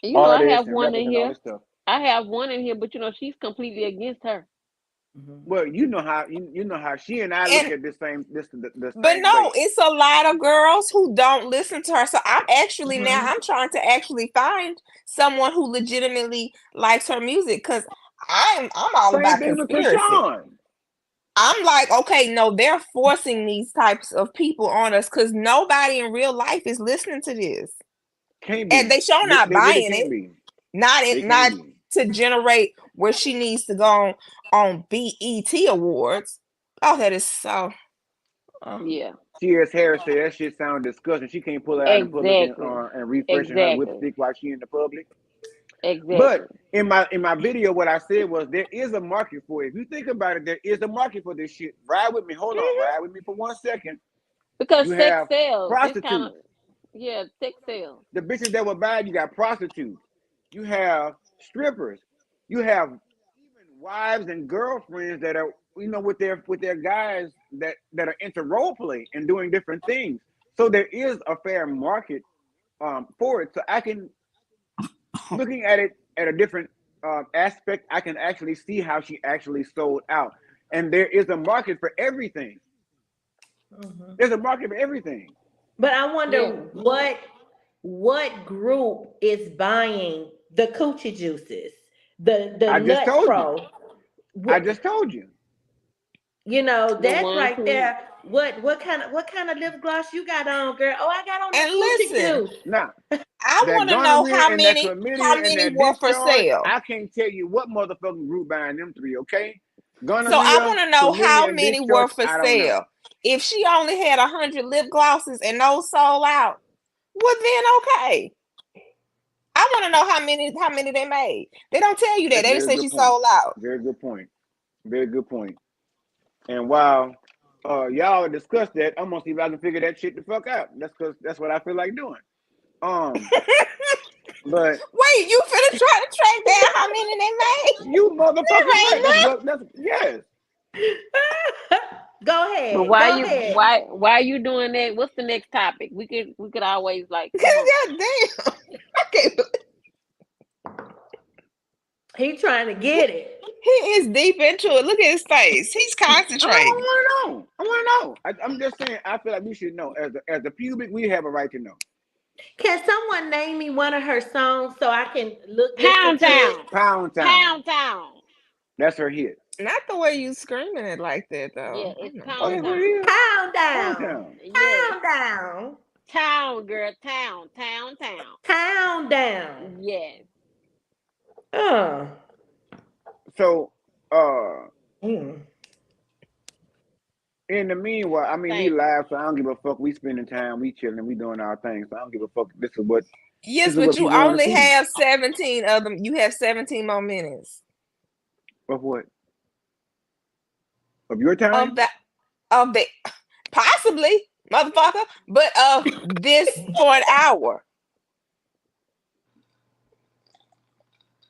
You know, I artists have and one rappers in and all here. this stuff. I have one in here, but she's completely against her. Mhm. Well, you know how she and I look And at the but same no, way. it's a lot of girls who don't listen to her. So I'm actually now Mhm. I'm trying to actually find someone who legitimately likes her music because I'm all Same about thing with conspiracy. Krishan. I'm like, okay, no, they're forcing these types of people on us because nobody in real life is listening to this. Can't And be. they sure not They really buying can't it. be. They can't Not be. to generate where she needs to go on BET awards. Oh, that is so uh, Yeah, T.S. Harris said that shit sound disgusting. She can't pull it out in public exactly, and refreshing her exactly, lipstick while she in the public. But exactly. in my video, what I said was there is a market for it. If you think about it, there is a market for this shit. Ride with me. Hold on. mhm. Ride with me for 1 second. Because You sex have sells. It's kind of prostitutes. yeah, sex sells. The bitches that will buy it, you got prostitutes. You have strippers. You have even wives and girlfriends that are with their guys that are into role play and doing different things. So there is a fair market for it. So I can, looking at it at a different aspect, I can actually see how she actually sold out. And there is a market for everything. Mhm. There's a market for everything. But I wonder Yeah. what group is buying the coochie juices, the I just nut told you. pro. I What, just told you. you know, The that ones right who there. What kind of lip gloss you got on, girl? Oh, I got on that And coochie listen, juice. Now, I that want to know gonorrhea and that how chlamydia and many that were for discharge, sale. I can't tell you what motherfucking group buying them three, okay? So I Gonorrhea, want to know how chlamydia, and many were discharge, for I don't know. sale. If she only had 100 lip glosses and those sold out, well then okay. I want to know how many they made. They don't tell you that. That's a They just very say she good point. sold out. Very good point. Very good point. And while y'all discuss that, I'm gonna see if I can figure that shit the fuck out. That's because that's what I feel like doing. Um, but Wait, you finna try to track down how many they made? you motherfucking That right. ain't nothing. That's yes. Go but ahead. Go ahead. why are you doing that? What's the next topic? We could always like come on. God damn. I can't, He trying to get it. he is deep into it. Look at his face. He's I concentrating. want to know. I want to know. I'm just saying. I feel like we should know. As the pubic, we have a right to know. Can someone name me one of her songs so I can listen Pound to it? town, Pound Town. pound town. That's her hit. Not the way you screaming it like that Yeah, though. Oh it's my Oh, pound that's goodness. what it town. is. Pound Pound down. Town. Yes, Pound down. town girl, town. Pound down. Yes. Uh. So, uh, Mm. in the meanwhile, I mean, we Thank you. live, so I don't give a fuck. We spending time, we chilling, we doing our thing. So I don't give a fuck. This Yes, is but what you people want to only see. have 17 of them. You have 17 more minutes Of what? Of your of time? the possibly, motherfucker, but of this for an hour.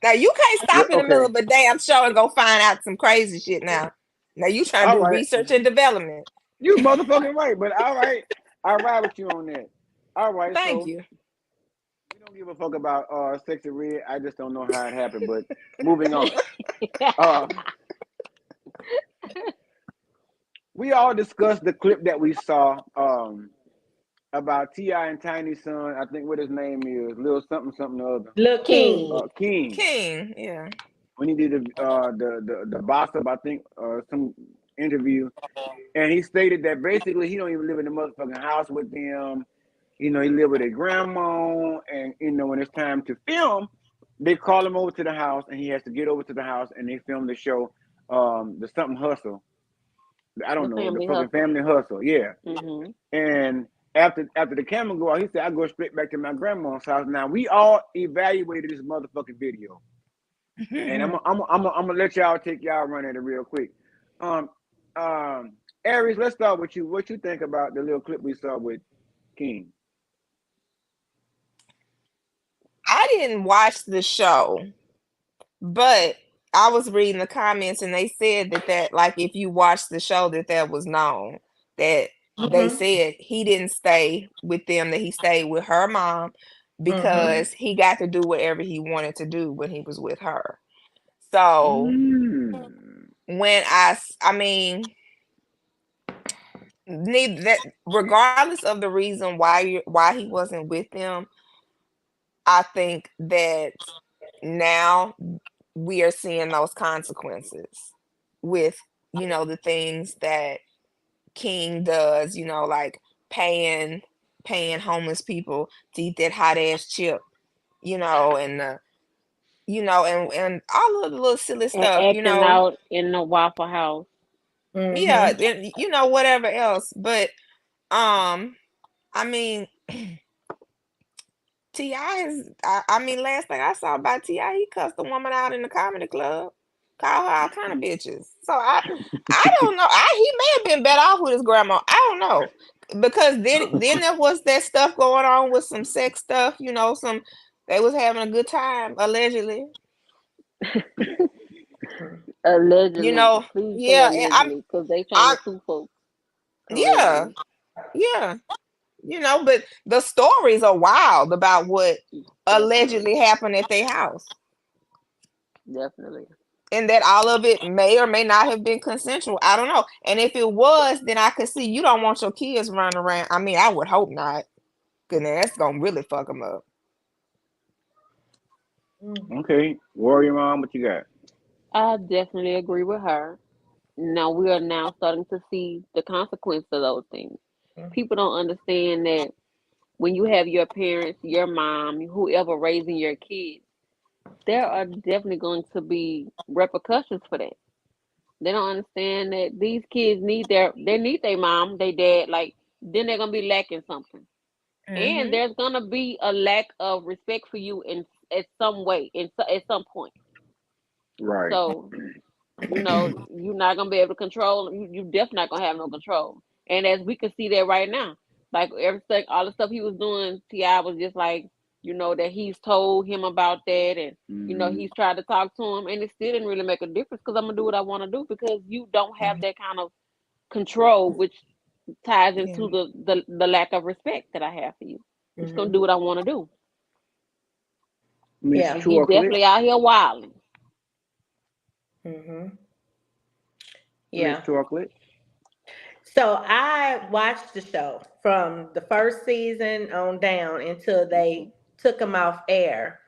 Now you can't Yeah. stop in the middle Okay. of a damn show and go find out some crazy shit now. Now you trying to All do right. research and development. You motherfucking right. But all right, I ride with you on that. All right. Thank So you. we don't give a fuck about Sexy Red. I just don't know how it happened. But moving on. Uh, we all discussed the clip that we saw. About T.I. and Tiny Son. I think what his name is, Lil something something or other. Lil' King. King. King. King, yeah. when he did the boss up, I think, some interview, and he stated that basically he don't even live in the motherfucking house with them. He lived with his grandma, and when it's time to film, they call him over to the house, and he has to get over to the house, and they film the show, the something hustle. I The don't know, the family fucking hustle. family hustle, yeah. Mhm. And after the camera go out, he said, I go straight back to my grandma's house. Now we all evaluated this motherfucking video, and I'm gonna let y'all take y'all run at it real quick. Um, Aries, let's start with you. What you think about the little clip we saw with King? I didn't watch the show, but I was reading the comments and they said that like if you watch the show that was known that they Mm-hmm. said he didn't stay with them, that he stayed with her mom Mm-hmm. Mm. because he got to do whatever he wanted to do when he was with her. So Mm. when I mean, neither that, regardless of the reason why he wasn't with them, I think that now we are seeing those consequences with, the things that King does, like paying homeless people to eat that hot ass chip, and and all of the little silly And stuff, acting out in the Waffle House. yeah, Mm-hmm. and whatever else. But I mean, Ti is. I mean, last thing I saw about Ti, he cussed a woman out in the comedy club, called her all kind of bitches. So I don't know. He may have been better off with his grandma. I don't know, because then there was that stuff going on with some sex stuff. Some they was having a good time allegedly. You Allegedly. know, Please say yeah, and allegedly, because they trying I to sue folks yeah, correctly. yeah. But the stories are wild about what Definitely. allegedly happened at their house. Definitely. And that all of it may or may not have been consensual. I don't know. And if it was, then I could see you don't want your kids running around. I mean, I would hope not. Cause that's gonna really fuck them up. Okay, Warrior Mom, what you got? I definitely agree with her. Now we are now starting to see the consequence of those things. People don't understand that when you have your parents, your mom, whoever raising your kids, there are definitely going to be repercussions for that. They don't understand that these kids need their mom, their dad, like then they're gonna be lacking something. And Mm-hmm. there's gonna be a lack of respect for you in at some way, at some point. Right. So you're not gonna be able to control. You definitely not gonna have no control. And as we can see that right now, like everything, all the stuff he was doing, Ti was just like, that he's told him about that, and Mm-hmm. he's tried to talk to him, and it still didn't really make a difference because I'm gonna do what I want to do because you don't have that kind of control, which ties Yeah. into the lack of respect that I have for you. I'm just gonna Mm-hmm. do what I want to do, Miss Yeah. and he's Chocolate. definitely out here wilding. Mm-hmm. Miss Yeah. Chocolate. So I watched the show from the first season on down until Hmm. they took him off air.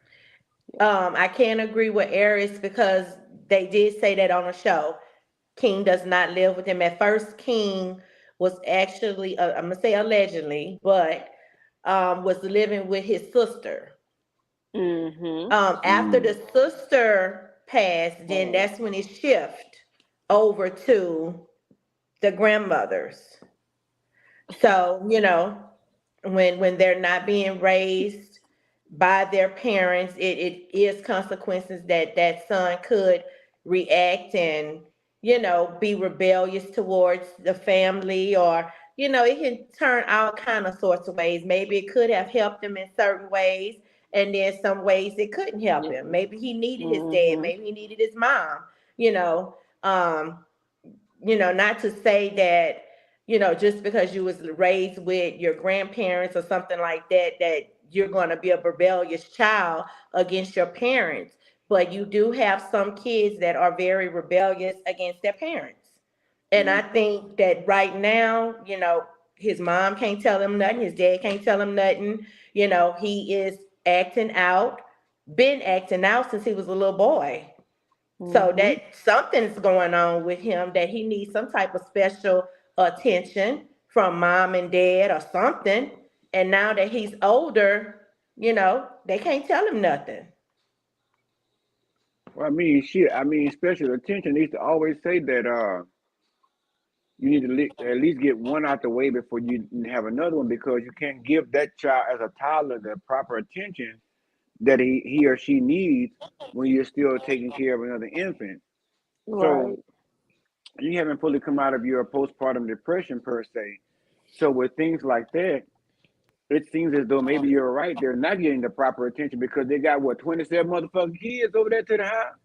I can't agree with Aries because they did say that on the show. King does not live with him. At first, King was actually, I'm gonna say allegedly, but was living with his sister. Hmm. After Mm. the sister passed, then Hey. that's when it shift over to the grandmothers. So, when they're not being raised by their parents, it is consequences that that son could react and, be rebellious towards the family, or, it can turn all kind of sorts of ways. Maybe it could have helped him in certain ways, and then some ways it couldn't help Yeah. him. Maybe he needed his dad, Hmm. maybe he needed his mom, you know. Um, not to say that, just because you was raised with your grandparents or something like that, that you're going to be a rebellious child against your parents. But you do have some kids that are very rebellious against their parents. And I think that right now, his mom can't tell him nothing, his dad can't tell him nothing. He is acting out, been acting out since he was a little boy. So Mm-hmm. that something's going on with him, that he needs some type of special attention from mom and dad or something. And now that he's older, they can't tell him nothing. Well, I mean, shit. I mean, special attention needs to always say that you need to at least get one out the way before you have another one, because you can't give that child as a toddler the proper attention that he or she needs when you're still taking care of another infant. So Right. you haven't fully come out of your postpartum depression per se. So with things like that, it seems as though maybe you're right. They're not getting the proper attention because they got what, 27 motherfucking kids over there to the house.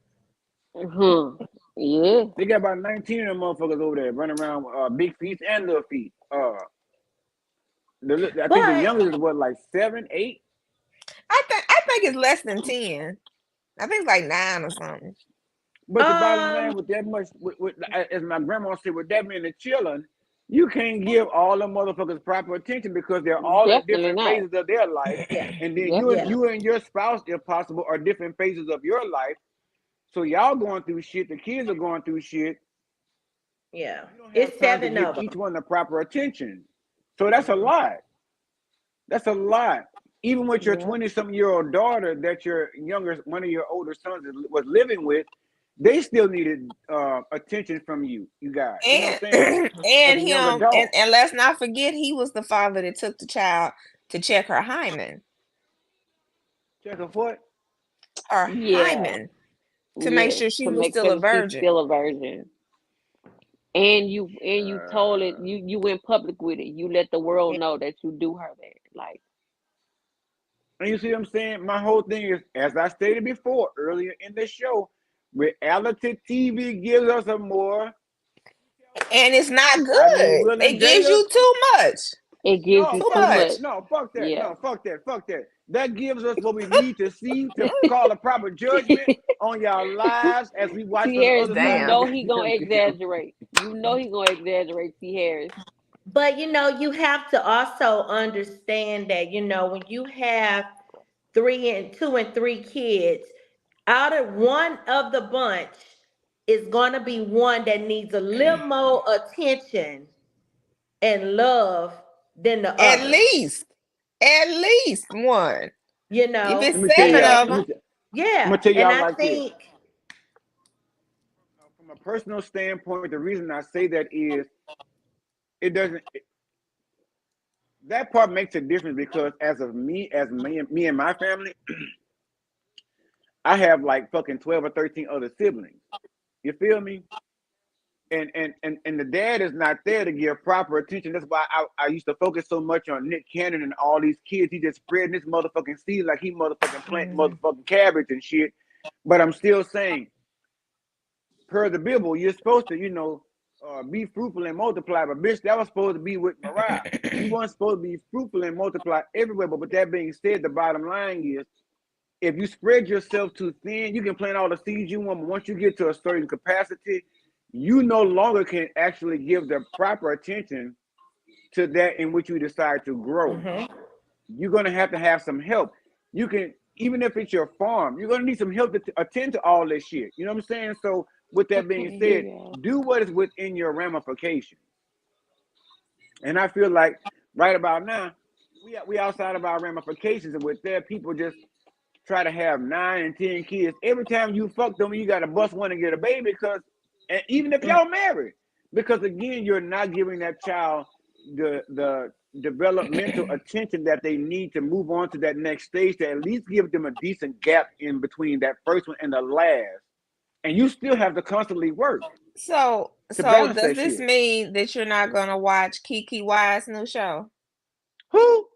Mm-hmm. Yeah. They got about 19 of them motherfuckers over there running around with big feet and little feet. I think the But youngest is what, like 7, 8. I think it's less than 10. I think it's like 9 or something. But the bottom line, um with that much, as my grandma said, with that many children, you can't give all the motherfuckers proper attention because they're all at Definitely different not. phases of their life, yeah, and then yeah, Definitely. you and your spouse, if possible, are different phases of your life. So y'all going through shit. The kids are going through shit. yeah. You don't have It's time to seven give of each them. one the proper attention. So that's a lot. That's a lot. Even with your Yep. 20-something-year-old daughter that your younger, one of your older sons was living with, they still needed attention from you guys. You know what And I'm saying? As and a young him and, adult. and let's not forget he was the father that took the child to check Check a foot. her Yeah. hymen to make Yes. sure she To was make still sure a that she's virgin. still a virgin. And you told it, Uh, you went public with it. You let the world And, know that you do her that. Like, and you see what I'm saying? My whole thing is, as I stated before earlier in the show, reality TV gives us a more and it's not I mean, good. Will It and gives Jada. you too much. it gives No, you Too too fuck much. that. much. No, fuck that. Yeah. No, fuck that. Fuck that. That gives us what we need to see to call a proper judgment on y'all lives as we watch T from the Harris, other you side of the Damn. know he gonna goddamn camera. exaggerate. You know he gonna exaggerate, T Harris. But you have to also understand that, when you have two and three kids, out of one of the bunch is going to be one that needs a little more attention and love than the At others. least. At least one. You If know, it's Let me tell 7 y'all. of and them. I'm yeah, gonna tell and y'all I like this. think From a personal standpoint, the reason I say that is it doesn't. That part makes a difference because me and my family, I have like fucking 12 or 13 other siblings. You feel me? And the dad is not there to give proper attention. That's why I used to focus so much on Nick Cannon and all these kids. He just spreading this motherfucking seed like he motherfucking planting Mhm. motherfucking cabbage and shit. But I'm still saying, per the Bible, you're supposed to, be fruitful and multiply. But bitch, that was supposed to be with Mariah. You weren't supposed to be fruitful and multiply everywhere. But with that being said, the bottom line is, if you spread yourself too thin, you can plant all the seeds you want, but once you get to a certain capacity, you no longer can actually give the proper attention to that in which you decide to grow. mhm, You're going to have some help. You can, even if it's your farm, you're going to need some help to attend to all this shit. You know what I'm saying? So, with I that can't being hear said, y'all. do what is within your ramifications. And I feel like right about now, we outside of our ramifications, and with that, people just try to have 9 and 10 kids. Every time you fuck them, you got to bust one and get a baby because, and even if mm, y'all married, because again, you're not giving that child the developmental attention that they need to move on to that next stage, to at least give them a decent gap in between that first one and the last. And you still have to constantly work So to so balance does that this shit. mean that you're not gonna watch Kiki Wyatt's new show? Who?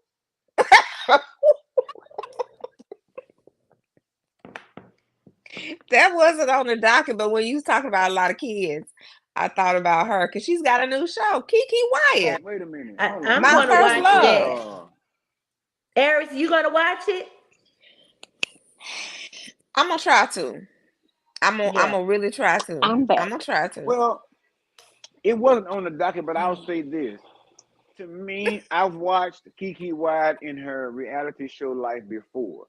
That wasn't on the docket, but when you was talking about a lot of kids, I thought about her because she's got a new show, Kiki yeah. Wyatt, Wait a minute. Hold on. I'm My You going to said First watch this is Love. that. Aries, you going to watch it? I'm gonna try to. I'm Yeah. gonna really try to. I'm I'm back. gonna try to. well, it wasn't on the docket, but I'll say this. To me, I've watched Kiki Wyatt in her reality show life before.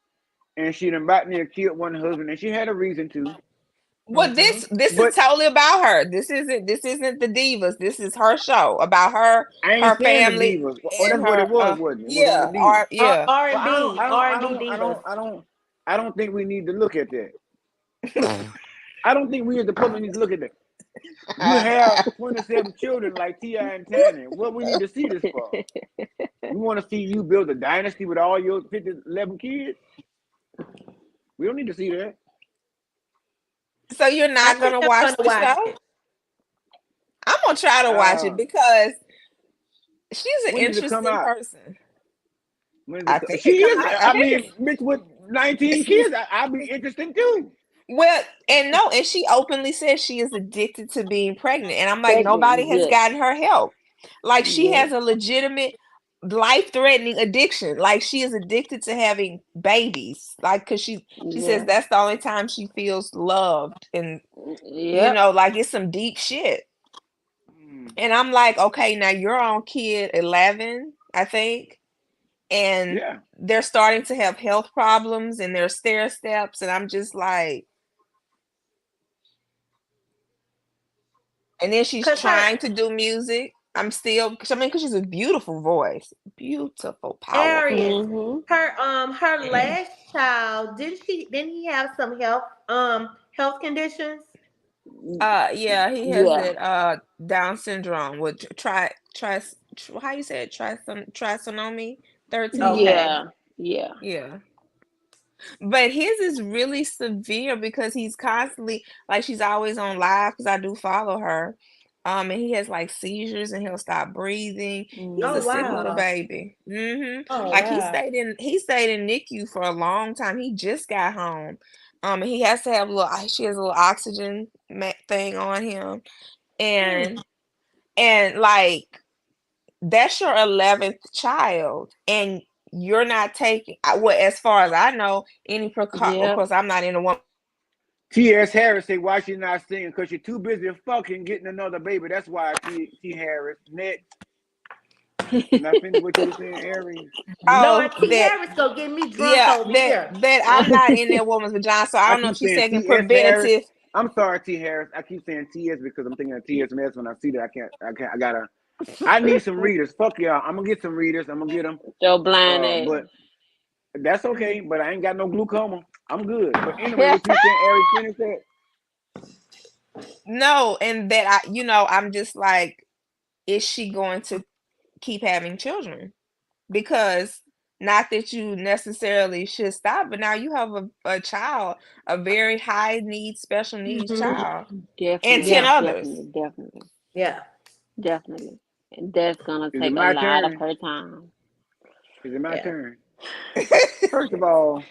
And she done about near killed one husband, and she had a reason to. Well, this is But totally about her. This isn't the divas. This is her show about her, I ain't her saying the family, divas. Oh, and that's what it her was, wasn't it? It was on the yeah, divas. or yeah. Well, R and B, R and B divas. I don't think we need to look at that. I don't think we as the public need to look at that. You have 27 children like T.I. and Tanner. What we need to see this for? We want to see you build a dynasty with all your 11 kids? We don't need to see that. So you're I not think gonna I'm watch gonna the watch show? it. I'm gonna try to watch it Uh, because she's an when did it come interesting out? person. When did I it think she it come is. out. I I think mean, bitch with 19 kids, I'll be interested too. well, and no, and she openly says she is addicted to being pregnant, and I'm like, Pregnant, nobody has yes, gotten her help. Like she yes, has a legitimate life-threatening addiction. Like she is addicted to having babies. Like because she says yeah, that's the only time she feels loved, and yep, like it's some deep shit. Mm, And I'm like, okay, now you're on kid 11, I think, and yeah. they're starting to have health problems and their stair steps, and I'm just like, and then she's Cause her trying to do music. I'm still, I mean, because she's a beautiful voice, beautiful, powerful. Aries, mm-hmm, her last child, didn't he have some health conditions? Yeah, he has yeah, that Down syndrome with how you say it, trisomy 13. Okay. yeah, yeah, Yeah. But his is really severe because he's constantly like she's always on live because I do follow her. And he has like seizures and he'll stop breathing. He's Oh a sick mm-hmm, little wow. baby. Oh Like wow. he stayed in NICU for a long time. He just got home. And he has to have she has a little oxygen thing on him. Hmm. And like that's your 11th child and you're not taking well as far as I know any precaution. Of yep. course I'm not in a woman. T.S. Harris say why she not singing because you're too busy fucking getting another baby. That's why T. Harris. Next, not finished what you were saying, Aries. Lord Oh, T. that Harris gonna get me drunk yeah, over that here. that I'm not in that woman's vagina, so I I don't know if keep she's saying taking T.S. Harris. preventative. I'm sorry, T. Harris. I keep saying T.S. because I'm thinking of T.S. Mess when I see that. I gotta. I need some readers. Fuck y'all. I'm gonna get some readers. I'm gonna get them. Your blind But ass. that's okay. But I ain't got no glaucoma. I'm good. But anyway, what you saying, Aries? Finish that. No, and that I'm just like, is she going to keep having children? Because not that you necessarily should stop, but now you have a child, a very high needs, special needs Hmm. child, and 10 Definitely, Yeah. others. definitely, definitely, Yeah. definitely. And that's gonna Is it take a my lot of turn? her time. Is it my Yeah. turn? First of all,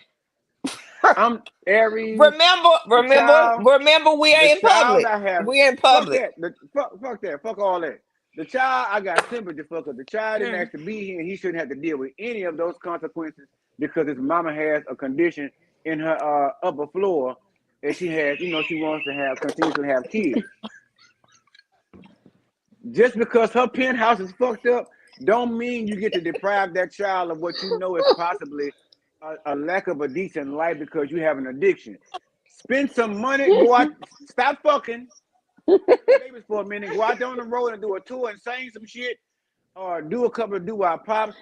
I'm Aries. remember, The remember, child. remember, we are The in child public. I have. We're in Fuck public. that. Fuck that. Fuck all that. The child I got sympathy for because the child didn't Mm. ask to be here and he shouldn't have to deal with any of those consequences because his mama has a condition in her upper floor and she has, she wants to have continuously have kids. Just because her penthouse is fucked up, don't mean you get to deprive that child of what you know is possibly a lack of a decent life because you have an addiction. Spend some money, go out, stop fucking, having babies for a minute, go out there on the road and do a tour and sing some shit, or do a couple of doo-wop pops,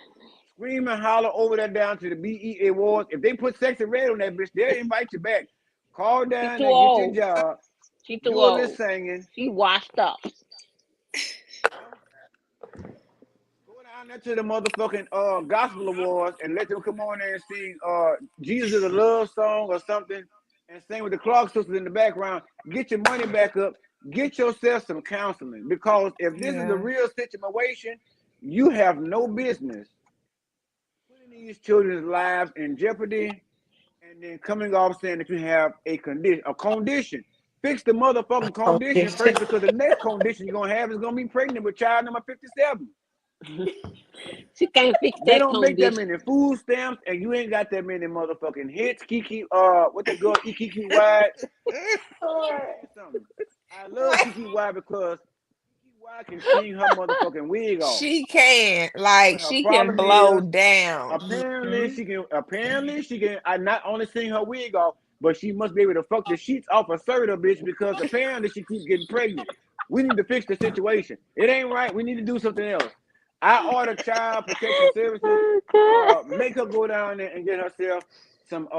scream and holler over there down to the BEA Awards. If they put Sexy Red on that bitch, they'll invite you back. Call She down too there, get your old. job, She too do a little old. singing, She washed up. you know? Go down there to the motherfucking gospel awards and let them come on there and sing Jesus is a love song or something and sing with the Clark sisters in the background. Get your money back up. Get yourself some counseling because if this is a Yeah. real situation, you have no business putting these children's lives in jeopardy and then coming off saying that you have a condition. A condition. Fix the motherfucking condition Foundation. first because the next condition you're gonna have is gonna be pregnant with child number 57. She can't fix They that don't make that condition. many food stamps, and you ain't got that many motherfucking hits. Kiki, what the girl, Kiki Wide. Let me tell you something. I love Kiki Wide because Kiki Wide can sing her motherfucking wig off. She can, like, But her she can problem blow is, down. apparently she can. I not only sing her wig off, but she must be able to fuck the sheets off a Serta bitch because apparently she keeps getting pregnant. We need to fix the situation. It ain't right. We need to do something else. I order child protection services. Make her go down there and get herself some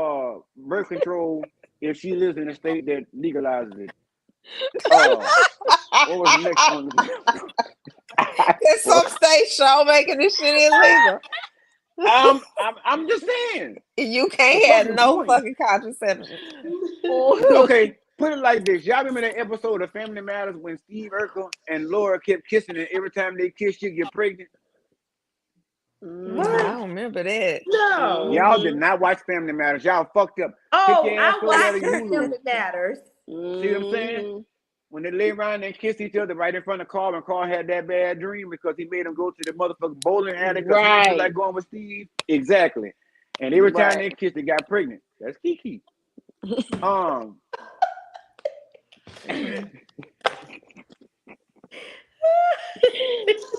birth control if she lives in a state that legalizes it. What was the next on the There's some states show making this shit illegal. I'm just saying. You The can't have fucking no point. fucking contraception. Okay, put it like this. Y'all remember that episode of Family Matters when Steve Urkel and Laura kept kissing, and every time they kiss, she get pregnant? I What? don't remember that. No. Y'all did not watch Family Matters. Y'all fucked up. Take Oh, your ass I over there to watched Hulu. Family Matters. See what I'm saying? When they lay around and kiss each other right in front of Carl, and Carl had that bad dream because he made him go to the motherfucking bowling alley because he didn't feel like going with Steve. Exactly. And every time they kissed, they got pregnant. That's Kiki.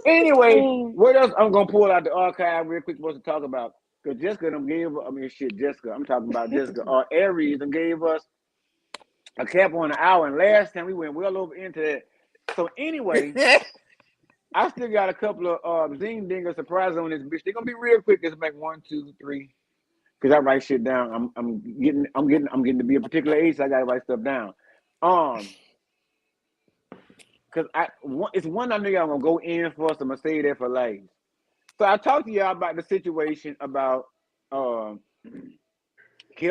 Anyway, what else I'm gonna pull out the archive real quick supposed to talk about? Because Jessica them gave Jessica, I'm talking about Jessica Aries and gave us a cap on an hour, and last time we went well over into that. So anyway, I still got a couple of zing dinger surprises on this bitch. They're gonna be real quick. It's like 1, 2, 3. Because I write shit down. I'm getting to be a particular age, so I gotta write stuff down. Because it's one I know y'all gonna go in for, so I'm gonna say that for life. So I talked to y'all about the situation about Kel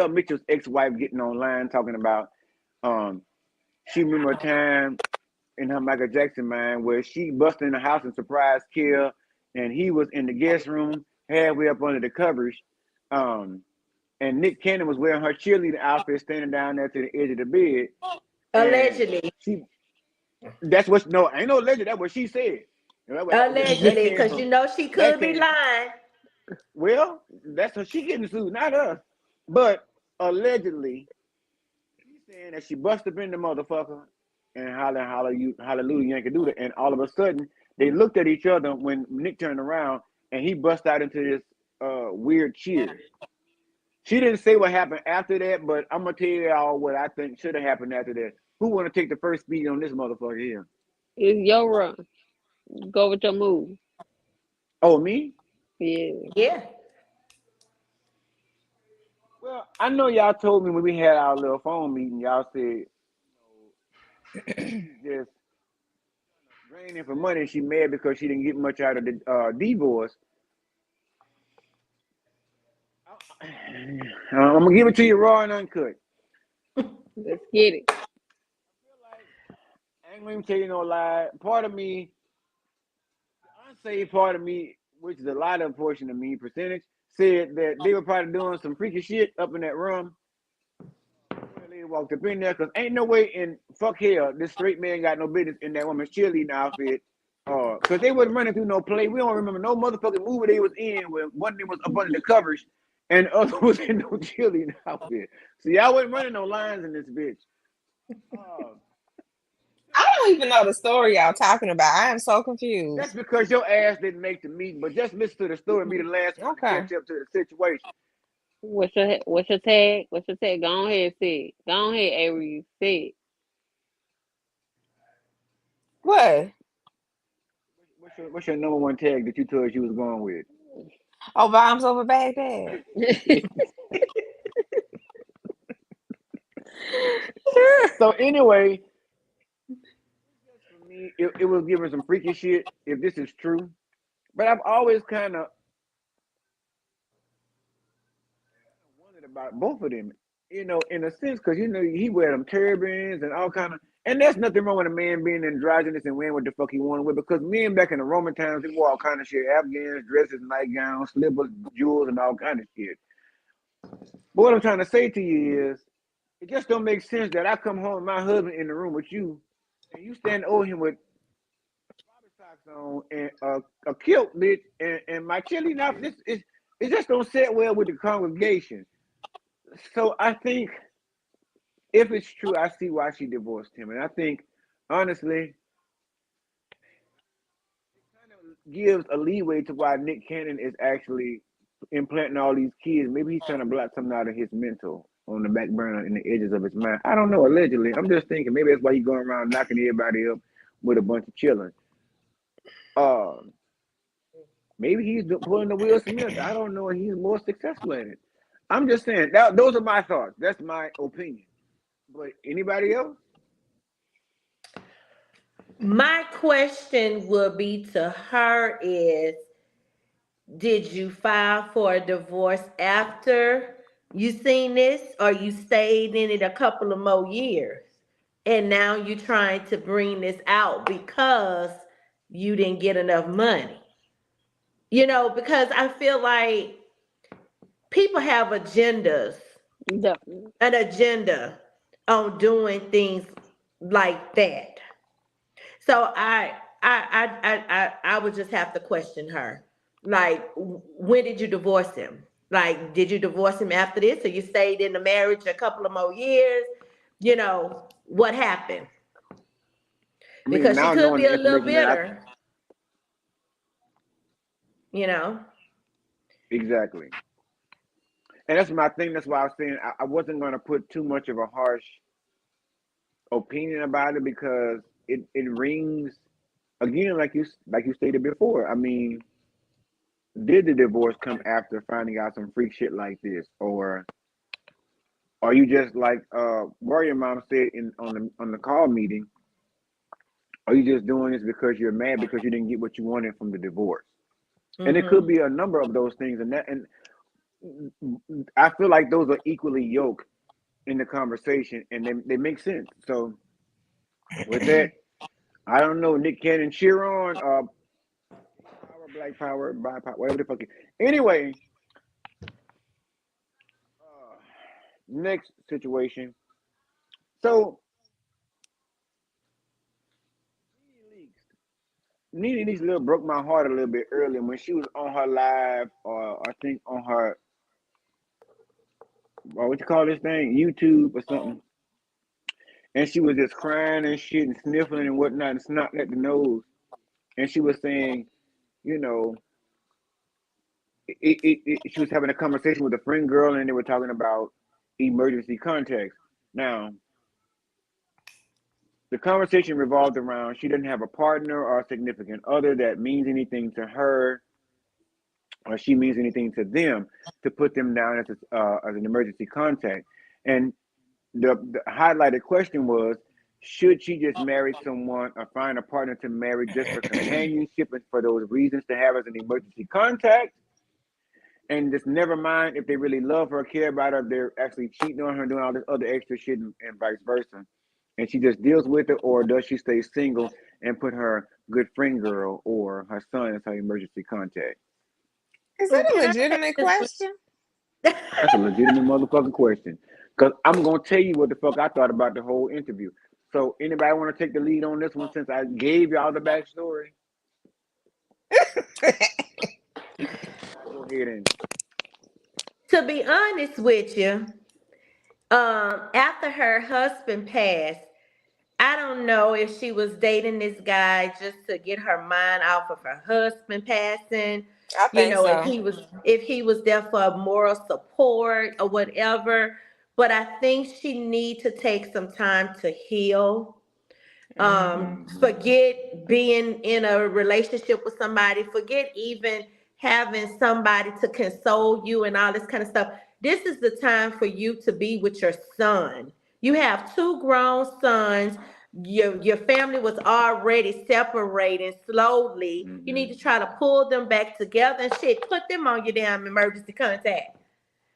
Mitchell's ex-wife getting online talking about she remember a time in her Michael Jackson mind where she busted in the house and surprised Kel, and he was in the guest room halfway up under the covers. And Nick Cannon was wearing her cheerleader outfit, standing down there to the edge of the bed. Allegedly. That's what, no, ain't no legend. That's what she said. Allegedly, because you know she could be lying. Well, that's her. She getting sued, not us. But allegedly, she's saying that she busted up in the motherfucker and hallelujah, Yankee Doodle. And all of a sudden, they looked at each other when Nick turned around and he bust out into this weird cheer. She didn't say what happened after that, but I'm gonna tell y'all what I think should have happened after that. Who want to take the first beat on this motherfucker here? It's your run. Go with your move. Oh, me? Yeah. Yeah. Well, I know y'all told me when we had our little phone meeting, y'all said she's just draining for money. She mad because she didn't get much out of the divorce. I'm gonna give it to you raw and uncut. Let's get it. I ain't gonna even tell you no lie. Part of me, unsaved part of me, which is a lot of portion of me, percentage, said that they were probably doing some freaky shit up in that room. When the lady walked up in there, because ain't no way in fuck hell this straight man got no business in that woman's cheerleading outfit. Because they wasn't running through no play. We don't remember no motherfucking movie they was in where one of them was up under the covers and the other was in no cheerleading outfit. So y'all wasn't running no lines in this bitch. I don't even know the story y'all talking about. I am so confused. That's because your ass didn't make the meeting, but just listen to the story and be the last one to catch up to the situation. What's your tag? What's your tag? Go ahead, say it. Go ahead, Aries. Say it. What? What's your number one tag that you told us you was going with? Oh, bombs over Baghdad. So anyway, for me, it was giving some freaky shit if this is true. But I've always kind of wondered about both of them, in a sense, because he wear them turbans and all kind of, and there's nothing wrong with a man being androgynous and wearing what the fuck he wanted with, because men back in the Roman times, they wore all kind of shit, Afghans, dresses, nightgowns, slippers, jewels, and all kind of shit. But what I'm trying to say to you is, it just don't make sense that I come home with my husband in the room with you, and you stand over him with socks on and a kilt, bitch, and my chili. Now it just don't sit well with the congregation. So I think if it's true, I see why she divorced him, and I think honestly, kind of gives a leeway to why Nick Cannon is actually implanting all these kids. Maybe he's trying to block something out of his mental. on the back burner in the edges of his mind. I don't know. Allegedly, I'm just thinking maybe that's why he's going around knocking everybody up with a bunch of children. Uh, maybe he's pulling the Will Smith. I don't know. He's more successful at it. I'm just saying. That, those are my thoughts. That's my opinion. But anybody else? My question would be to her is, did you file for a divorce after you seen this, or you stayed in it a couple of more years? And now you're trying to bring this out because you didn't get enough money. Because I feel like people have agendas, Definitely. an agenda on doing things like that. So I would just have to question her. Like, when did you divorce him? Like, did you divorce him after this, or you stayed in the marriage a couple of more years? What happened? I mean, Because she now could knowing be the a little information that I bitter, you know. exactly, and that's my thing. That's why I was saying I wasn't going to put too much of a harsh opinion about it because it rings again like you stated before. I mean, did the divorce come after finding out some freak shit like this, or are you just like Warrior Mom said in on the call meeting? Are you just doing this because you're mad because you didn't get what you wanted from the divorce? And it could Mm-hmm. be a number of those things, and I feel like those are equally yoked in the conversation, and they make sense. So with that, I don't know, Nick Cannon, cheer on, power, black power, BIPOC, whatever the fuck. Anyway, uh, next situation. So Nene Leakes little broke my heart a little bit earlier when she was on her live, or I think on her, what you call this thing, YouTube or something, and she was just crying and shit and sniffling and whatnot and snotting at the nose, and she was saying, you know, she was having a conversation with a friend girl, and they were talking about emergency contacts. Now, the conversation revolved around she didn't have a partner or a significant other that means anything to her or she means anything to them to put them down as an emergency contact. And the highlighted question was, should she just marry someone or find a partner to marry just for companionship and for those reasons to have as an emergency contact? And just never mind if they really love her, care about her, they're actually cheating on her, doing all this other extra shit, and vice versa. And she just deals with it, or does she stay single and put her good friend girl or her son as her emergency contact? Is Well, that a can I say legitimate this? question? That's a legitimate motherfucking question. Because I'm going to tell you what the fuck I thought about the whole interview. So, anybody want to take the lead on this one since I gave y'all the backstory? I go ahead and. To be honest with you, after her husband passed, I don't know if she was dating this guy just to get her mind off of her husband passing. I think If so. he was there for moral support or whatever. But I think she need to take some time to heal. Hmm. Forget being in a relationship with somebody. Forget even having somebody to console you and all this kind of stuff. This is the time for you to be with your son. You have two grown sons. Your family was already separating slowly. You need Mm-hmm. to try to pull them back together and shit. Put them on your damn emergency contact.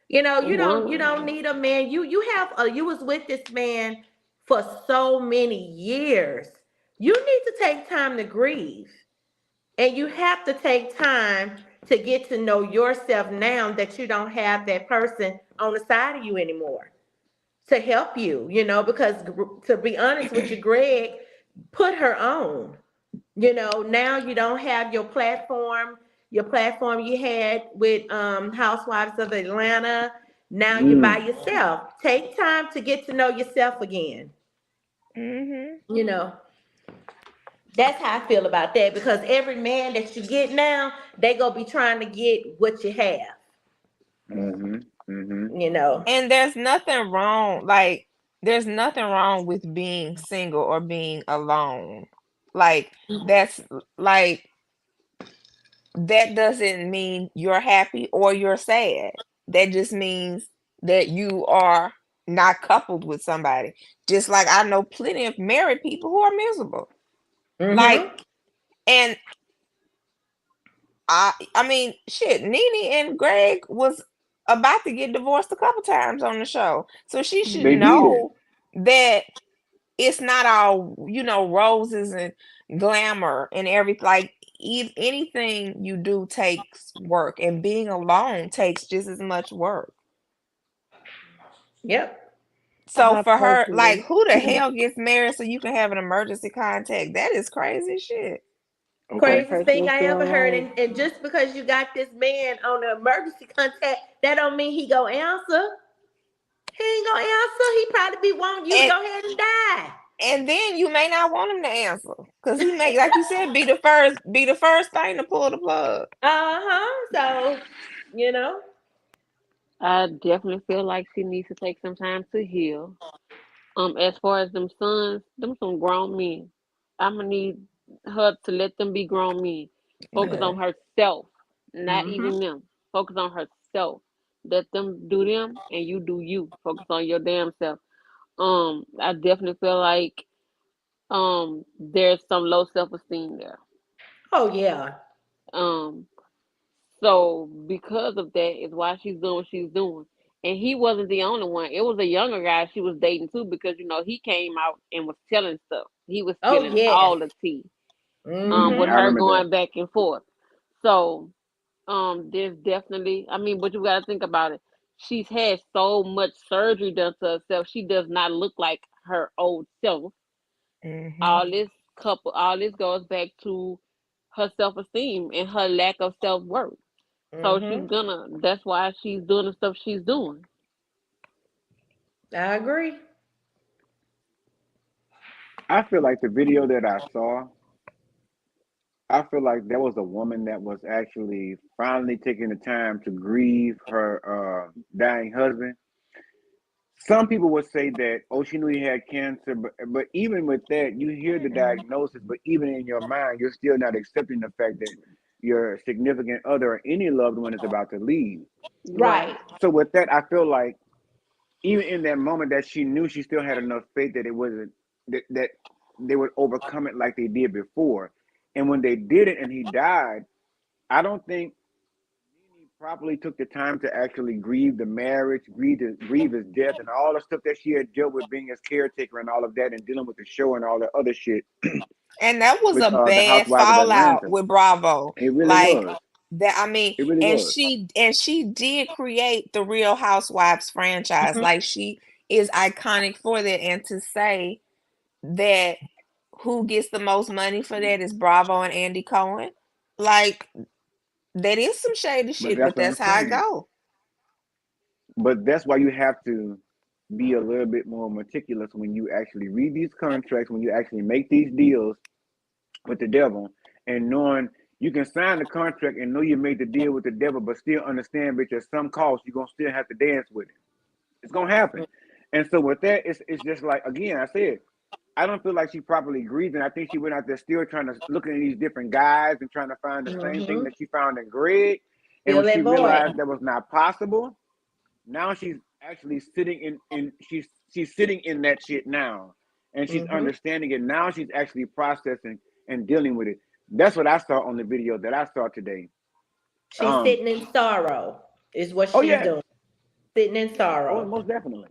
You don't need a man. You was with this man for so many years. You need to take time to grieve. And you have to take time to get to know yourself now that you don't have that person on the side of you anymore to help you, because to be honest with you, Greg put her on. Now you don't have your platform you had with Housewives of Atlanta. Now you're by Mm. yourself. Take time to get to know yourself again. Hmm. You know, that's how I feel about that because every man that you get now, they gonna be trying to get what you have. Mm-hmm. Mm-hmm. You know. And there's nothing wrong with being single or being alone. Like that's like that doesn't mean you're happy or you're sad. That just means that you are not coupled with somebody. Just like I know plenty of married people who are miserable. Like, Mm-hmm. and I mean, shit, Nene and Greg was about to get divorced a couple times on the show. So she should They did. know that it's not all, roses and glamour and everything. Like anything you do takes work, and being alone takes just as much work. Yep. So I for her, like, personally, who the hell gets married so you can have an emergency contact? That is crazy shit. I Okay. Craziest thing personally I ever feel heard. like And just because you got this man on the emergency contact, that don't mean he gonna answer. He ain't gonna answer. He probably be wanting you to And go ahead and die. and then you may not want him to answer because he may, like you said, be the first thing to pull the plug. Uh-huh. So, you know. I definitely feel like she needs to take some time to heal. As far as them sons, them some grown men. I'ma need her to let them be grown men. Focus Yeah. on herself, not Mm-hmm. even them. Focus on herself. Let them do them, and you do you. Focus on your damn self. I definitely feel like there's some low self esteem there. Oh yeah. Um, So because of that is why she's doing what she's doing. And he wasn't the only one. It was a younger guy she was dating too because he came out and was telling stuff. He was Oh spilling yes. all the tea. Mm-hmm. With Mm-hmm. I her remember that. going back and forth. So there's definitely, I mean, but you gotta think about it. She's had so much surgery done to herself. She does not look like her old self. Hmm. All this goes back to her self esteem and her lack of self worth. So Mm-hmm. that's why she's doing the stuff she's doing. I agree. I feel like the video that I saw, I feel like there was a woman that was actually finally taking the time to grieve her dying husband. Some people would say that, oh, she knew he had cancer, but even with that, you hear the Mm-mm. diagnosis, but even in your mind, you're still not accepting the fact that your significant other or any loved one is about to leave. Right. Right. So with that, I feel like even in that moment that she knew, she still had enough faith that it wasn't that they would overcome it like they did before. And when they did it and he died, I don't think Nene properly took the time to actually grieve the marriage, grieve his death, and all the stuff that she had dealt with being his caretaker and all of that, and dealing with the show and all the other shit And that was with a the bad Housewives of fallout Atlanta. with Bravo. It really Like was. that, I mean, It really and was. she did create the Real Housewives franchise. Mm-hmm. Like she is iconic for that. And to say that who gets the most money for that is Bravo and Andy Cohen. Like that is some shady But shit, that's but what I'm that's how I saying. go. But that's why you have to be a little bit more meticulous when you actually read these contracts, when you actually make these deals with the devil, and knowing you can sign the contract and know you made the deal with the devil, but still understand that at some cost you're gonna still have to dance with it. It's gonna happen. And so with that, it's just like again, I said, I don't feel like she properly grieved, and I think she went out there still trying to looking at these different guys and trying to find the same thing Mm-hmm. that she found in Greg. And Fill when she that void. realized that was not possible, now she's actually sitting in she's sitting in that shit now, and she's Mm-hmm. understanding it now. She's actually processing and dealing with it. That's what I saw on the video that I saw today. She's Um. sitting in sorrow, is what Oh she's yeah. doing. Sitting in Oh, sorrow. most definitely.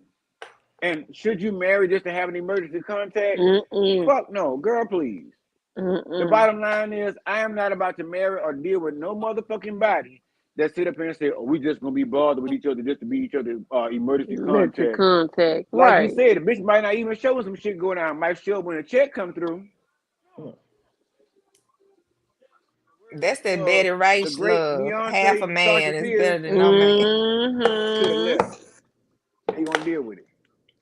And should you marry just to have an emergency contact? Mm-mm. Fuck no, girl, please. The Mm-mm. bottom line is, I am not about to marry or deal with no motherfucking body that sit up here and say, "Oh, we just gonna be bothered with each other just to be each other emergency Let your contact." contact. Like you Right. said, the bitch might not even show some shit going on. Might show up when a check come through. That's Where's that Betty the Rice great love. Half a Beyonce, Sasha man is Fierce? better than no man. To the Mm-hmm. left. How you gonna deal with it?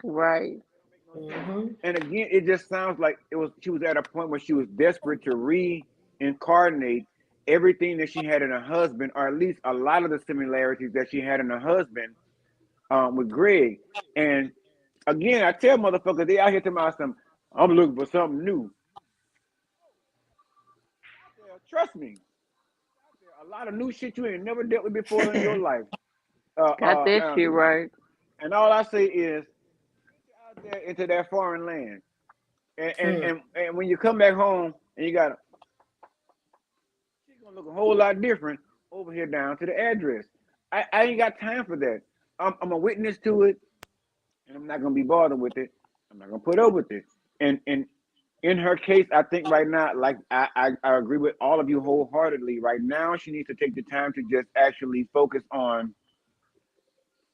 Right. Make no sense. Mm-hmm. And again, it just sounds like it was. She was at a point where she was desperate to reincarnate everything that she had in her husband, or at least a lot of the similarities that she had in her husband, with Greg. And again, I tell motherfuckers they out here to myself, I'm looking for something new. Trust me, a lot of new shit you ain't never dealt with before in your life. Uh, Got uh, that uh, shit right. and all I say is out there into that foreign land, and when you come back home and you got she's gonna look a whole lot different over here down to the address. I ain't got time for that. I'm a witness to it, and I'm not gonna be bothered with it. I'm not gonna put up with it. And in her case, I think right now, like I agree with all of you wholeheartedly. Right now, she needs to take the time to just actually focus on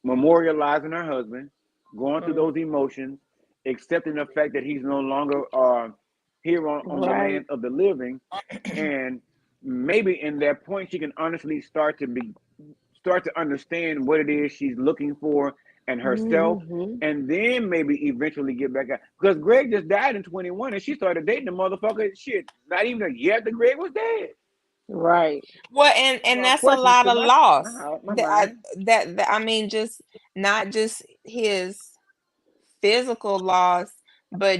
memorializing her husband, going through those emotions, accepting the fact that he's no longer here on the Right. land of the living, and maybe in that point she can honestly start to understand what it is she's looking for and herself, Hmm. and then maybe eventually get back out. Because Greg just died in 21, and she started dating the motherfucker. Shit, not even a year after Greg was dead. Right. Well, That and brought that's a questions lot to of loss. my That I mind. that I mean, just not just his physical loss, but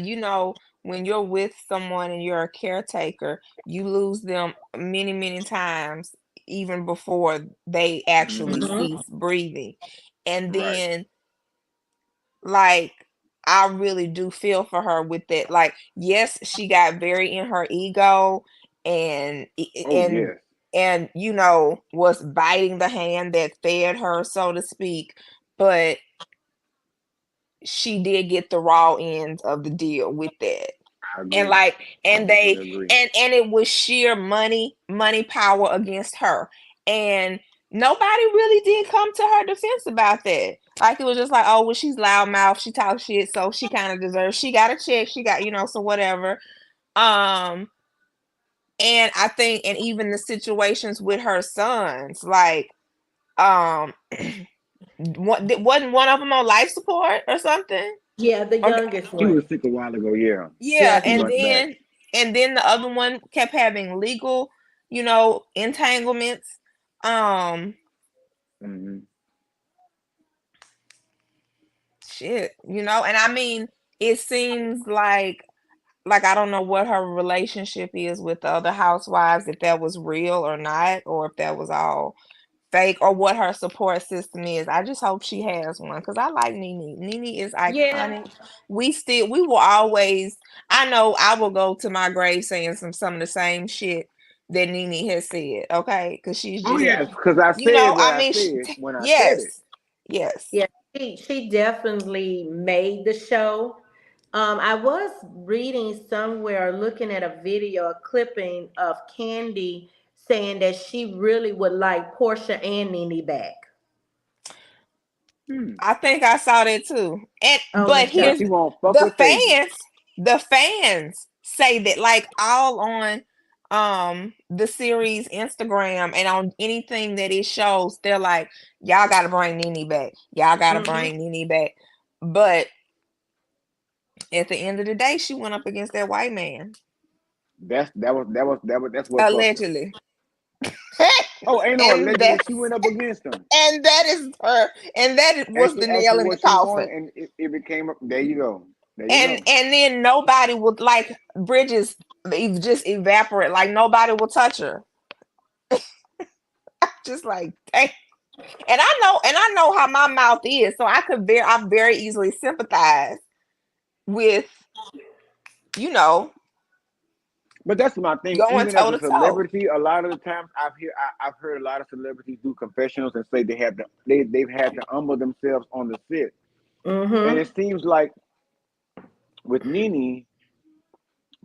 when you're with someone and you're a caretaker, you lose them many, many times even before they actually Hmm. cease breathing. And Right. then, like, I really do feel for her with that. Like, yes, she got very in her ego and Oh and yes, was biting the hand that fed her, so to speak. But she did get the raw end of the deal with that. I And agree. like I and they definitely agree. and it was sheer money power against her. And nobody really did come to her defense about that. Like, it was just like, oh well, she's loudmouth, she talks shit, so she kind of deserves, she got a check, she got, so whatever. um and I think, and even the situations with her sons, like, um wasn't one of them on life support or something? Yeah, the Or youngest She one. was sick a while ago. Yeah, yeah, Yeah, a few she and months back. then the other one kept having legal, entanglements. Um, Hmm. shit, and I mean, it seems like I don't know what her relationship is with the other housewives, if that was real or not, or if that was all fake, or what her support system is. I just hope she has one because I like Nene. Nene is yeah. iconic. We will always. I know I will go to my grave saying some of the same shit that Nene has said. Okay, because she's Oh just, yes, Yeah. because I said what I I mean, said when I said it. yes, yes. Yeah, she definitely made the show. I was reading somewhere, looking at a video, a clipping of Candy saying that she really would like Portia and Nene back Hmm. I think I saw that too. And on the but But show. here's she won't fuck the with Phaedra. fans, the fans say that, like, all on the series Instagram and on anything that it shows, they're like, y'all gotta bring Nene back. Y'all gotta Hmm. bring Nene back. But at the end of the day, she went up against that white man. That's what fucked her. Allegedly. Oh, ain't no and allegedly. that's She went up against him, and that is her, and that and was she the asked nail her in the what she coffin. wanted, and it became. There you go. There you go. And then nobody would, like, Bridges just evaporate, like nobody will touch her. Just like, dang. And I know how my mouth is, so I very easily sympathize with, you know But that's my thing. going Even as toe a to toe. celebrity, a lot of the times I've heard a lot of celebrities do confessionals and say they've had to humble themselves on the set, and Hmm. it seems like with Nene,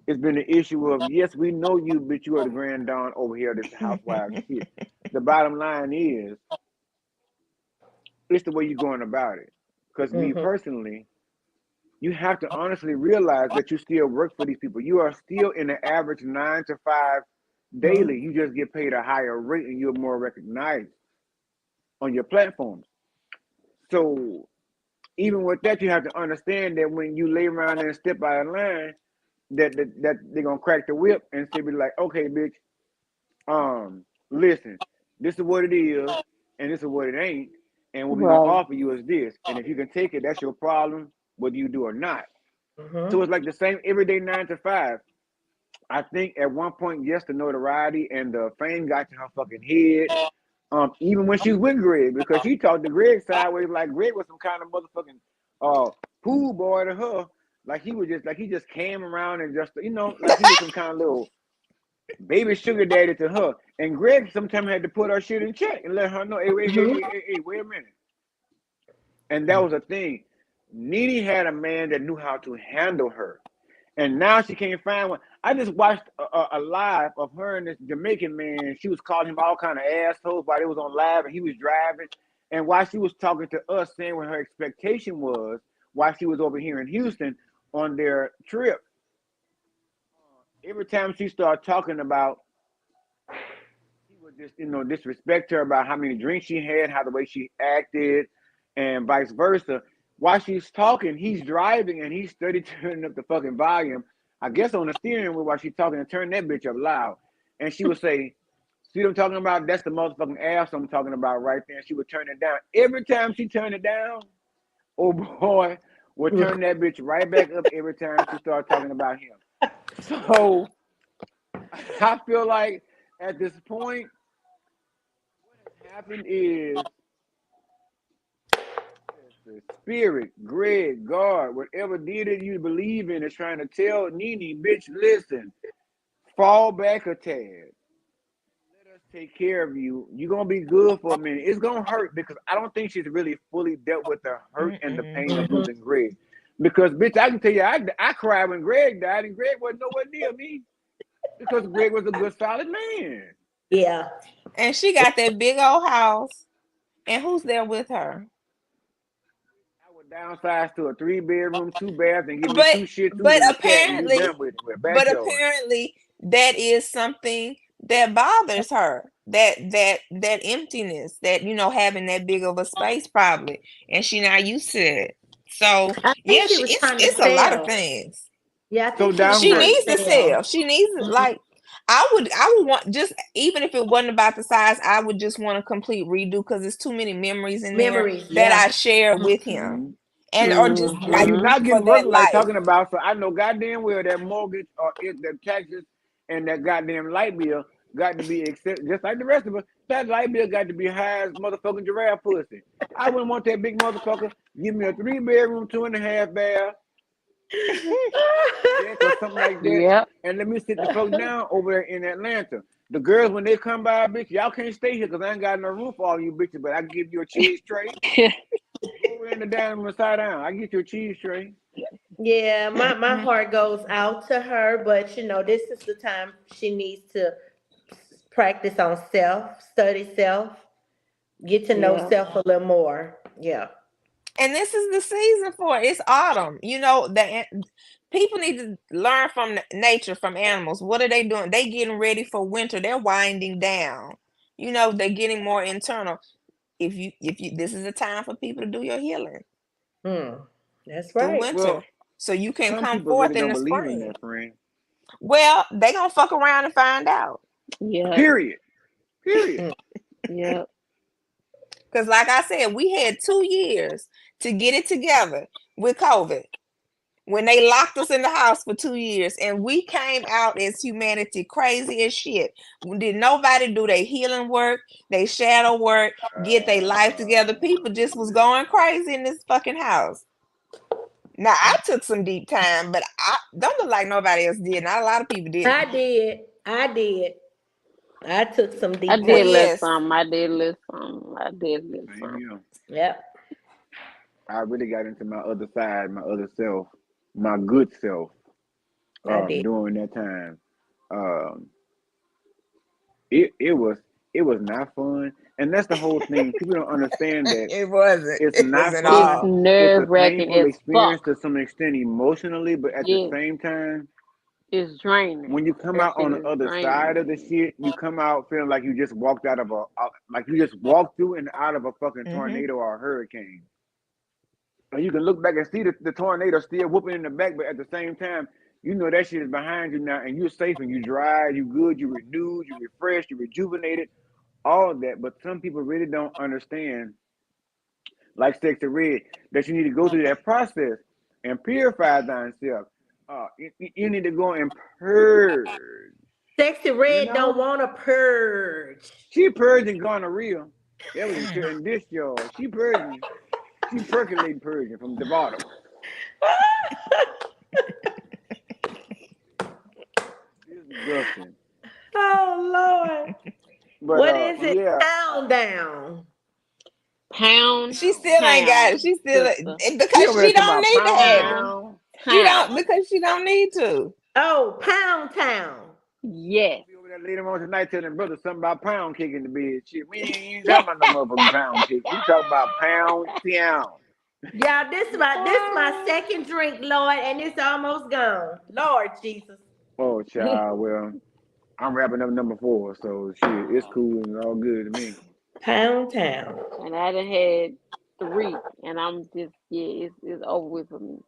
it's been an issue of yes, we know you, but you are the grand don over here. This housewives shit. The bottom line is it's the way you're going about it. Because me Hmm. personally, you have to honestly realize that you still work for these people. You are still in the average 9 to 5 daily. You just get paid a higher rate and you're more recognized on your platforms. So even with that, you have to understand that when you lay around and step out of line, that they're gonna crack the whip and say be like, okay, bitch, listen, this is what it is, and this is what it ain't. and what we're gonna Right. offer you is this. And if you can take it, that's your problem, whether you do or not. So Mm-hmm. it's like the same everyday 9 to 5. I think at one point, yes, the notoriety and the fame got to her fucking head. Even when she was with Greg, because she talked to Greg sideways like Greg was some kind of motherfucking uh pool boy to her. Like he was just like he just came around and just like he was some kind of little baby sugar daddy to her. And Greg sometimes had to put her shit in check and let her know, hey, wait a minute. And that was a thing. Nene had a man that knew how to handle her. And now she can't find one. I just watched a live of her and this Jamaican man. She was calling him all kind of assholes while they was on live, and he was driving. And while she was talking to us, saying what her expectation was, while she was over here in Houston on their trip, every time she started talking about, he would just disrespect her about how many drinks she had, how the way she acted, and vice versa. While she's talking, he's driving and he's steady turning up the fucking volume. I guess on the steering wheel while she's talking and turn that bitch up loud. And she would say, see what I'm talking about? That's the motherfucking ass I'm talking about right there. And she would turn it down. Every time she turned it down, oh boy, would turn that bitch right back up every time she started talking about him. So I feel like at this point, what has happened is the spirit, Greg, God, whatever did it you believe in is trying to tell Nene, bitch, listen, fall back a tad. Let us take care of you. You're gonna be good for a minute. It's gonna hurt because I don't think she's really fully dealt with the hurt and the pain of Mm-mm. Mm-hmm. losing Greg. Because bitch, I can tell you, I cried when Greg died, and Greg wasn't nowhere near me because Greg was a good, solid man. Yeah. And she got that big old house. And who's there with her? I would downsize to a 3 bedroom, 2 baths, and give me But 2 shih tzus but and a cat, and we apparently, done with it. We're but backyard. apparently that is something that bothers her. That emptiness, that having that big of a space probably, and she not used to it. So I think yeah, she was trying to it's a lot of sell. things. Yeah, I So think she was She trying to downgrade. needs to sell. sell. She needs Mhm. like I would want, just even if it wasn't about the size, I would just want a complete redo because there's too many memories in there Memories, that yeah. I shared with him, Mm-hmm. and or just And like you're Mm-hmm. not for getting that work like life. talking about. So I know goddamn well that mortgage or the taxes and that goddamn light bill got to be accepted, just like the rest of us. That light bill got to be high as motherfucking giraffe pussy. I wouldn't want that big motherfucker. Give me a 3 bedroom, 2.5 bath, deck or something like that, Yep. and let me sit the fuck down over there in Atlanta. The girls when they come by, bitch, y'all can't stay here because I ain't got no room for all you bitches. But I can give you a cheese tray. Go over in the dining room and sit down. I get you a cheese tray. Yeah, my Mhm. heart goes out to her, but this is the time she needs to practice on self, study self, get to know Yeah. self a little more. Yeah. And this is the season for it. It's autumn. That people need to learn from nature, from animals. What are they doing? They getting ready for winter. They're winding down. They're getting more internal. If you this is a time for people to do your healing Hmm. That's through right. Well, winter, so you can some come people forth really in don't the believe in spring. that, friend. Well, they gonna fuck around and find out. Yep. Period. Period. Mm. Yep. Because, like I said, we had 2 years to get it together with COVID when they locked us in the house for 2 years, and we came out as humanity crazy as shit. Did nobody do their healing work, they shadow work, get their life together? People just was going crazy in this fucking house. Now I took some deep time, but I don't look like nobody else did. Not a lot of people I didn't. did. I did. I took some I deep Well, did time. list yes. some. I did list some. I did list Same some. here. Yep. I really got into my other side, my other self, my good self, I did. during that time. Um, it was not fun, and that's the whole thing. People don't understand that It wasn't. it's It not wasn't It's fun. all. It's a nerve wracking painful as experience fuck. to some extent emotionally, but at the Yes. same time, It's draining. when you come That out shit on the is other side of draining. the shit, you come out feeling like you just walked out of like you just walked through and out of a fucking Hmm. tornado or a hurricane. And you can look back and see the tornado still whooping in the back, but at the same time, you know that shit is behind you now, and you're safe and you dry, you good, you renewed, you refreshed, you rejuvenated, all of that. But some people really don't understand. like Sexy Red, that you need to go through that process and purify thyself. You need to go and purge. Sexy You Red don't know, want to purge. she purging gonorrhea. That was in discharge. She percolating purging from the bottom. Disgusting. Oh Lord. But What is it? yeah, Pound down. Pound She pound. still ain't got it. town, She still sister. She because over there she talking don't about need to pound have it. Pound town. She don't town. because she don't need to. Oh, Pound Town. Yes. Be over there later on tonight telling brother something about pound cake in the bed. Shit, we ain't talking about no motherfucking pound cake. We talking about pound town. Y'all, this my second drink, Lord, and it's almost gone. Lord Jesus. Oh, child. Well, I'm wrapping up number 4, so shit, it's cool and all good to me. Pound Town. And I done had 3, and I'm just it's over with for me.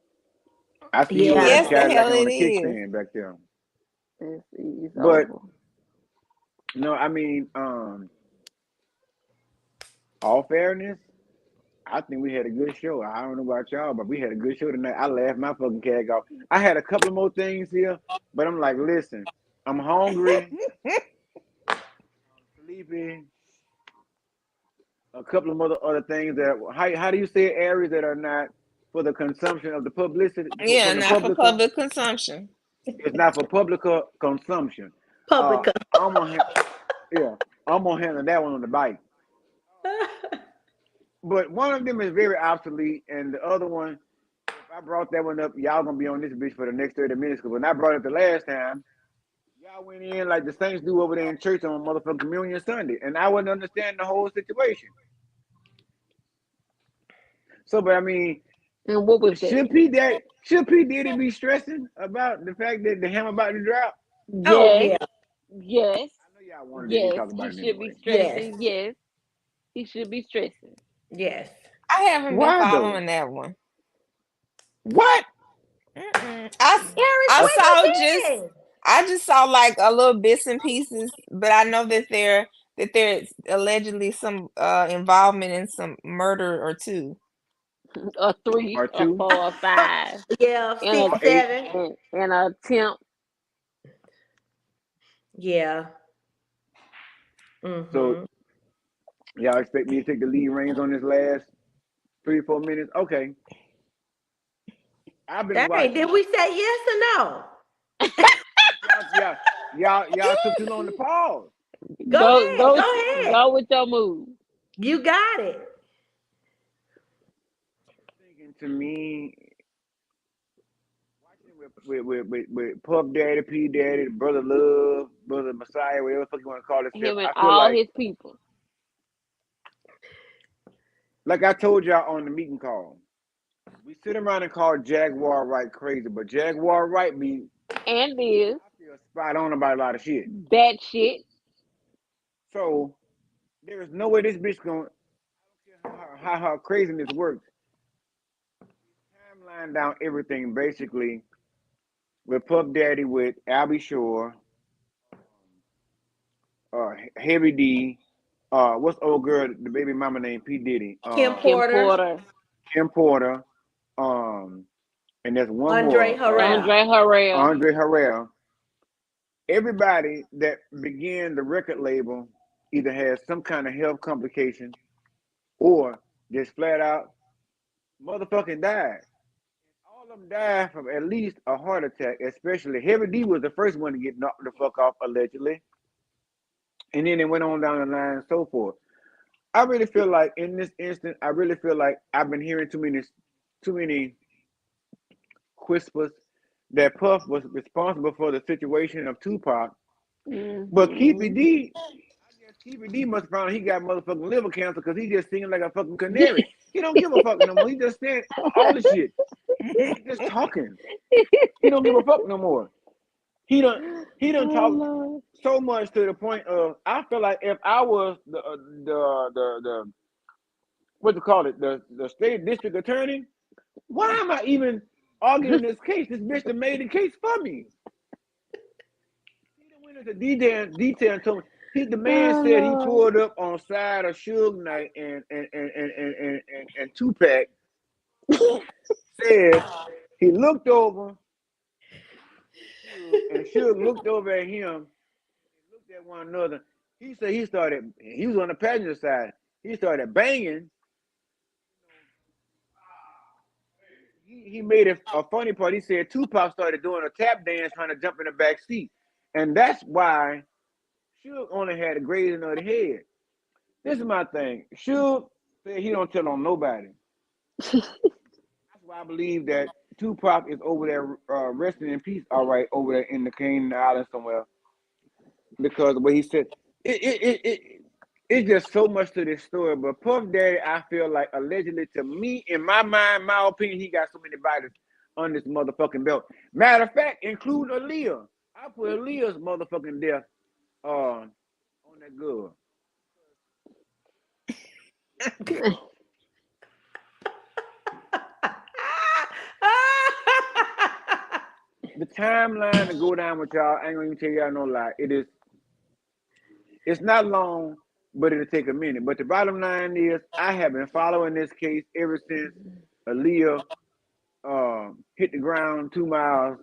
I see you over Yeah. there Yes, the Cadillac hell on it the is. kickstand back there. It's But over. no, I mean, all fairness, I think we had a good show. I don't know about y'all, but we had a good show tonight. I laughed my fucking cag off. I had a couple of more things here, but I'm like, listen, I'm hungry, sleepy, a couple of other things that how do you say areas that are not for the consumption of the publicity Yeah, for the not for public? public consumption. It's not for public consumption. Uh, Publica. I'm gonna yeah, I'm gonna handle that one on the bike. But one of them is very obsolete, and the other one, if I brought that one up, y'all gonna be on this bitch for the next 30 minutes. Because when I brought it the last time, y'all went in like the Saints do over there in church on motherfucking Communion Sunday, and I wouldn't understand the whole situation. So, but I mean, And what was that? should P Diddy be stressing about the fact that the hammer about to drop? Oh Yes, yeah. yes, I know y'all wanted to hear yes. talk He about it should be anyway. Yes. stressing. Yes, he should be stressing. Yes. I haven't been Why though? following that one. What? Mm-mm. Harris, I Uh, where you saw just been? I just saw like a little bits and pieces, but I know that there's allegedly some involvement in some murder or two. A 3, or a two 4, a 5, Yeah, and six, a or eight? seven. and a attempt. Yeah. So Mm-hmm. y'all expect me to take the lead reins on this last 3 or 4 minutes? Okay. I've been Dang, did watching. we say yes or no? Y'all, y'all took too long to pause. Go Go ahead. go Go ahead. go with your move. You got it. Thinking to me, watching with Puff Daddy, P Daddy, Brother Love, Brother Messiah, whatever the fuck you want to call yourself. Him and I feel all his people. like I told y'all on the meeting call, we sit around and call Jaguar Wright crazy, but Jaguar Wright be, And is I feel, spot on about a lot of shit. that shit. So there is no way this bitch going how her craziness works. Timeline down everything basically with Puff Daddy, with Albie Shore, Heavy D, what's the old girl, the baby mama named P Diddy, Kim Kim Porter, Porter, Kim Porter, um, and there's one Andre more, Harrell. Andre Harrell, Andre Harrell. Everybody that began the record label either has some kind of health complication or just flat out motherfucking died. All of them died from at least a heart attack, especially Heavy D was the first one to get knocked the fuck off allegedly. And then it went on down the line and so forth. I really feel like in this instant, I really feel like I've been hearing too many whispers that Puff was responsible for the situation of Tupac. But Keefy hmm D, I guess Keefy D must have found out he got motherfucking liver cancer because he just singing like a fucking canary. He don't give a fuck no more. He just saying all the shit. He just talking. He don't give a fuck no more. He don't he done oh talked Lord. so much to the point of I feel like if I was the what to call it the state district attorney, why am I even arguing this case? This bitch that made the case for me. He done went into detail and told me the man Oh said he Lord. pulled up on side of Suge Knight and and Tupac says he looked over Suge, and Suge looked over at him, looked at one another. He said he was on the passenger side. He started banging. He made a funny part. He said Tupac started doing a tap dance trying to jump in the back seat. And that's why Suge only had a grazing of the head. This is my thing. Suge said he don't tell on nobody. That's why I believe that Tupac is over there resting in peace, all right, over there in the Canaan Island somewhere. Because the way he said, it, it, it, it it's just so much to this story. But Puff Daddy, I feel like allegedly to me, in my mind, my opinion, he got so many bodies on this motherfucking belt. Matter of fact, including Aaliyah. I put Aaliyah's motherfucking death on that girl. The timeline to go down with y'all, I ain't gonna even tell y'all no lie. It's not long, but it'll take a minute. But the bottom line is, I have been following this case ever since Aaliyah hit the ground 2 miles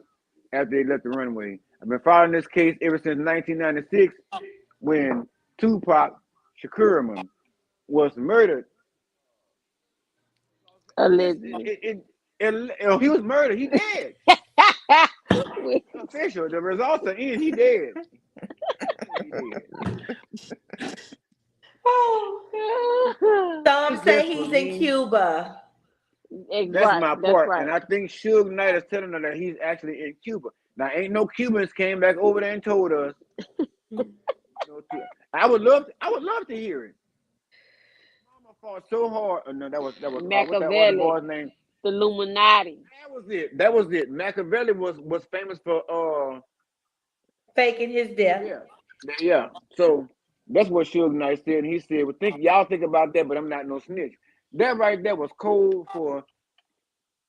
after they left the runway. I've been following this case ever since 1996 when Tupac Shakur was murdered. Allegedly. He was murdered. He dead. Official. The results are in. He dead. He dead. Some It's say just for he's in me. Cuba. That's my That's part. right. And I think Suge Knight is telling her that he's actually in Cuba. Now, ain't no Cubans came back over there and told us. I would love to hear it. Mama fought so hard. No, that was what that other Machiavelli, boy's name? the Illuminati. That was it. Machiavelli was famous for Faking his death. yeah. So that's what Suge Knight said. And he said, "Well, y'all think about that, but I'm not no snitch." That right there was cold for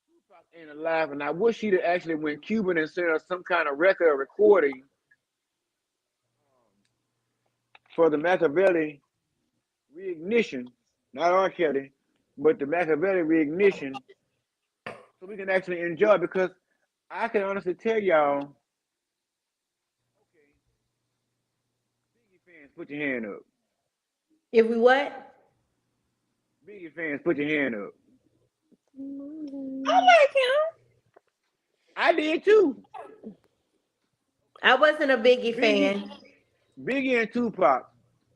Tupac ain't alive, and I wish he'd have actually went Cuban and sent us some kind of record or recording for the Machiavelli reignition, not R. Kelly, but the Machiavelli reignition, so we can actually enjoy it. Because I can honestly tell y'all, Biggie fans, put your hand up. If we what? Biggie fans, put your hand up. I like him. I did too. I wasn't a Biggie Biggie, fan. Biggie and Tupac.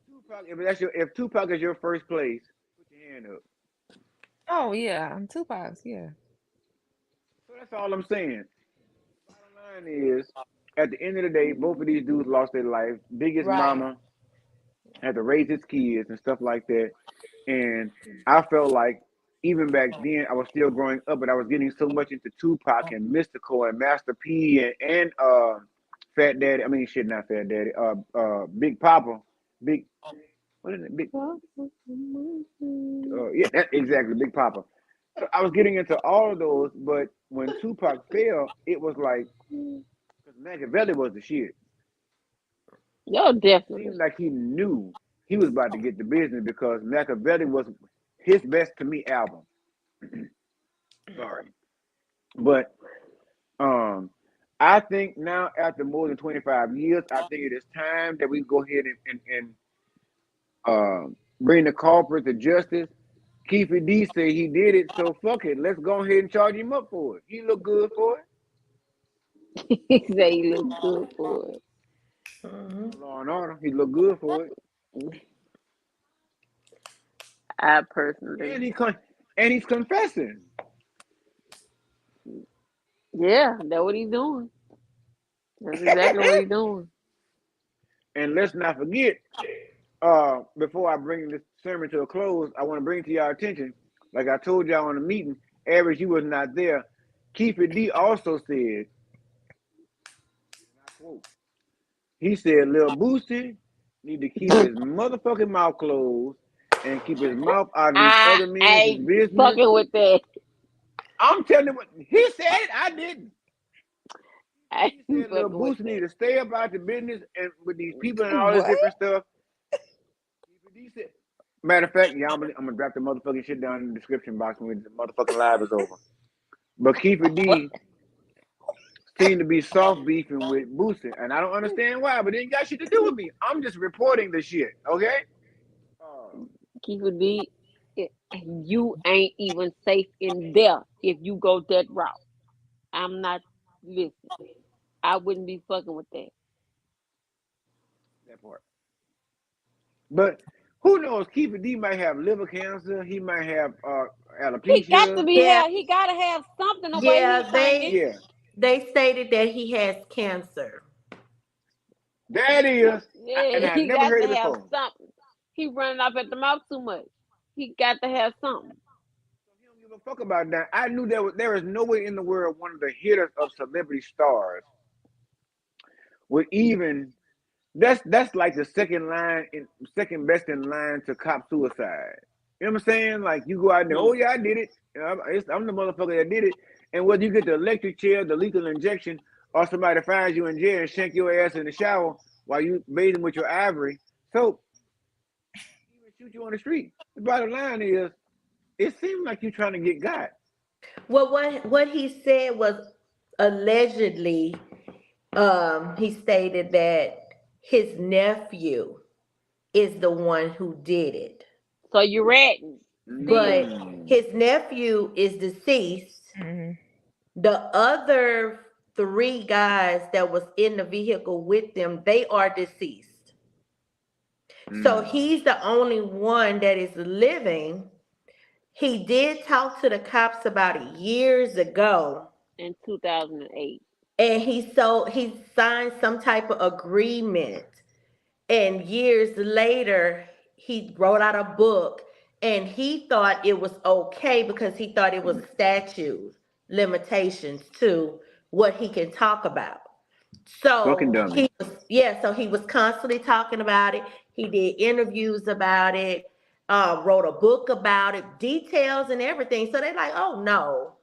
Tupac, if Tupac is your first place, put your hand up. Oh yeah, Tupac's, yeah. So that's all I'm saying. Bottom line is, at the end of the day, both of these dudes lost their life. Biggie's Right. mama had to raise his kids and stuff like that. And I felt like even back then I was still growing up, but I was getting so much into Tupac and Mystical and Master P and Fat Daddy. I mean, shit, not Fat Daddy. Big Papa, Big. What is it? Big. Yeah, exactly, Big Papa. So I was getting into all of those, but when Tupac fell, it was like because Machiavelli was the shit. Yo, Seemed definitely. like he knew he was about to get the business because Machiavelli was his best to me album. Sorry, but um, I think now after more than 25 years, I think it is time that we go ahead and bring the culprit to justice. Keefe D said he did it, so fuck it. Let's go ahead and charge him up for it. He looked good for it. He say he looks good for Mhm. Law and Order, he looked good for it, it. I personally, and he's confessing. yeah, that's what he's doing. That's exactly what he's doing. And let's not forget, before I bring this sermon to a close, I want to bring to y'all attention, like I told y'all in the meeting, Average, you was not there. Keefe D also said, and I quote, he said, Lil Boosie need to keep his motherfucking mouth closed and keep his mouth out of these I other men's ain't business. fucking with that. I'm telling you what, he said it, I didn't. I He ain't said Lil fucking with Boosie need that. to stay about the business and with these people and all this What? different stuff. He said, Matter of fact, y'all, I'm gonna drop the motherfucking shit down in the description box when the motherfucking live is over. But Kiefer What? D seemed to be soft beefing with Boosie, and I don't understand why. But it ain't got shit to do with me. I'm just reporting the shit. Okay. Uh, Keep it deep. You ain't even safe in there if you go that route. I'm not. Listen, I wouldn't be fucking with that. that part. But who knows? Kiefer D might have liver cancer. He might have He got to alopecia. be Yeah, held. He got to have something the way he yeah, thinking. Yeah, they stated that he has cancer. that is. And Yeah, I he never got heard to it have before. something. He running off at the mouth too much. He got to have something. He don't give a fuck about that. I knew there was no way in the world one of the hitters of celebrity stars would even. That's like the second best in line to cop suicide. You know what I'm saying? Like you go out there, Hmm. oh yeah, I did it. I'm the motherfucker that did it. And whether you get the electric chair, the lethal injection, or somebody finds you in jail and shank your ass in the shower while you bathing with your ivory, so even shoot you on the street. The bottom line is, it seems like you're trying to get got. Well, what he said was allegedly, he stated that his nephew is the one who did it, So you're ratting still. but Mm. his nephew is deceased. Mhm. The other three guys that was in the vehicle with them, they are deceased. So Mm. he's the only one that is living. He did talk to the cops about it years ago, In 2008. and he signed some type of agreement. And years later, he wrote out a book, and he thought it was okay because he thought it was statute limitations to what he can talk about. Fucking So dummy. so he was constantly talking about it. He did interviews about it, wrote a book about it, details and everything. So they're like, oh no,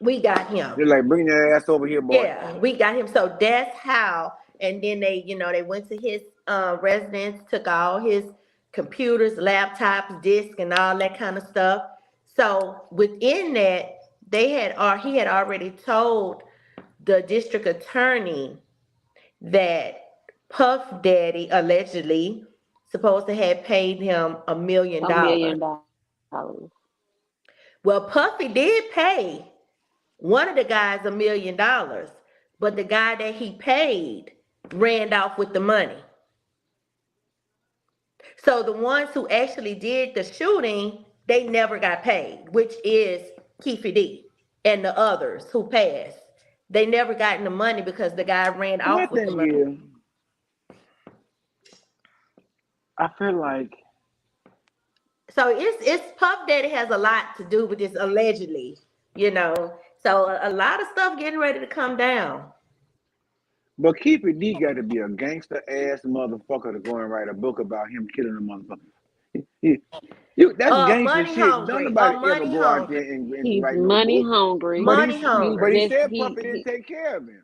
we got him. They're like, bring your ass over here, boy. Yeah, we got him. So that's how. And then they went to his residence, took all his computers, laptops, discs, and all that kind of stuff. So within that, he had already told the district attorney that Puff Daddy allegedly supposed to have paid him $1 million. $1 million. Well, Puffy did pay one of the guys $1 million, but the guy that he paid ran off with the money. So the ones who actually did the shooting, they never got paid, which is Keefe D and the others who passed. They never got the money because the guy ran My off with the thing money. is, I feel like So it's Puff Daddy has a lot to do with this allegedly, you know. So a lot of stuff getting ready to come down. But Keeper D got to be a gangster ass motherfucker to go and write a book about him killing a motherfucker. That's gangster Money shit. Don't hungry, nobody ever money go out there hungry, and He's write no money book. hungry. But money You but he hungry. just said Puffy didn't take care of him.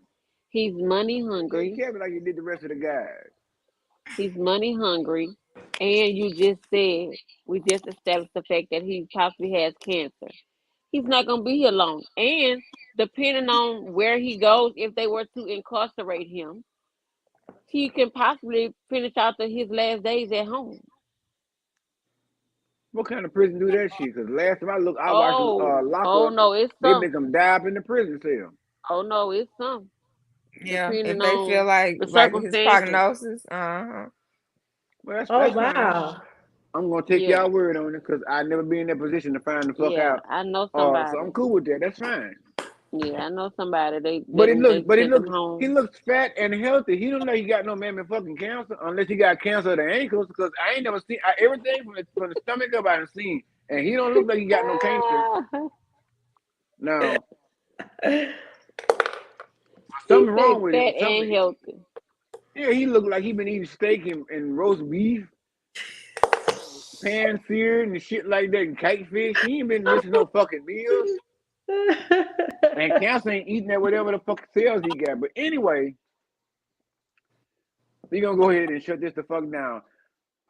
he's money He didn't take hungry. care of him like he did the rest of the guys. He's money hungry. And you just said we just established the fact that he possibly has cancer. He's not gonna be here long. And depending on where he goes, if they were to incarcerate him, he can possibly finish out his last days at home. What kind of prison do that shit? Because last time I watched Oh Lockup, no, it's they some. make them die up in the prison cell. Oh no, it's some. Yeah, if Depending they feel on like the his circumstances. prognosis, uh-huh. Well, Oh that's fine. wow. I'm gonna take Yeah, y'all word on it because I never be in that position to find the fuck yeah. out. I know So somebody. I'm cool with that. That's fine. Yeah, I know somebody. They But let it him. looks, They but it sent him looks, he home. looks fat and healthy. He don't know he got no mammy fucking cancer unless he got cancer of the ankles. Because I ain't never seen everything from the stomach up. I done seen, and he don't look like he got no cancer. Now He something said wrong with him. fat and healthy. Yeah, he look like he been eating steak and roast beef, pan seared and shit like that, and catfish. He ain't been missing no fucking meals. And cancer ain't eating that whatever the fuck cells he got. But anyway, we gonna go ahead and shut this the fuck down.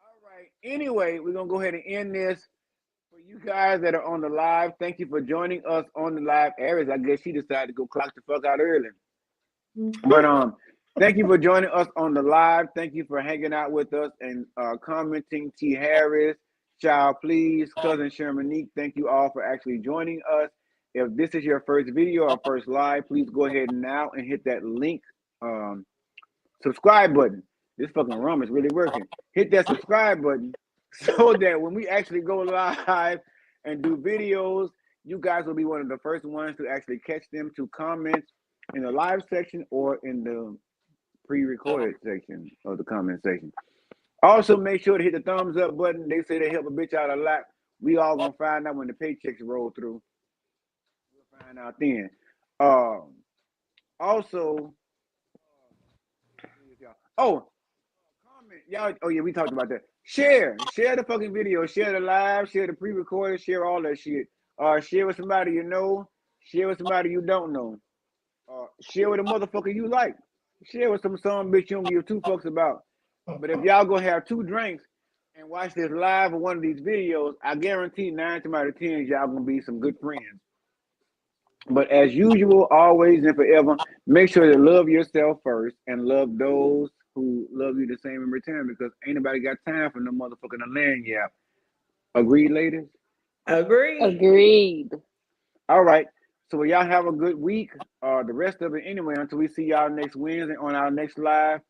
All right. Anyway, we're gonna go ahead and end this. For you guys that are on the live, thank you for joining us on the live. Aries, I guess she decided to go clock the fuck out early. But thank you for joining us on the live. Thank you for hanging out with us and commenting. T. Harris, Child Please, Cousin Shermanique, thank you all for actually joining us. If this is your first video or first live, please go ahead now and hit that link um, subscribe button. This fucking rum is really working. Hit that subscribe button so that when we actually go live and do videos, you guys will be one of the first ones to actually catch them, to comment in the live section or in the pre-recorded section of the comment section. Also, make sure to hit the thumbs up button. They say they help a bitch out a lot. We all gonna find out when the paychecks roll through. We'll find out then. Also, oh, comment, y'all. Oh yeah, we talked about that. Share the fucking video. Share the live. Share the pre-recorded. Share all that shit. Share with somebody you know. Share with somebody you don't know. Share with a motherfucker you like. Share with some bitch you don't give two fucks about. But if y'all gonna have two drinks and watch this live or one of these videos, I guarantee 9 times out of 10 y'all gonna be some good friends. But as usual, always and forever, make sure to love yourself first and love those who love you the same in return, because ain't nobody got time for no motherfucking land yap. Agreed, ladies? Agreed. All right. So y'all have a good week. The rest of it anyway, until we see y'all next Wednesday on our next live.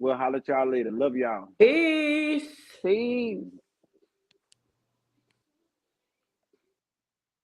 We'll holler at y'all later. Love y'all. Peace. See.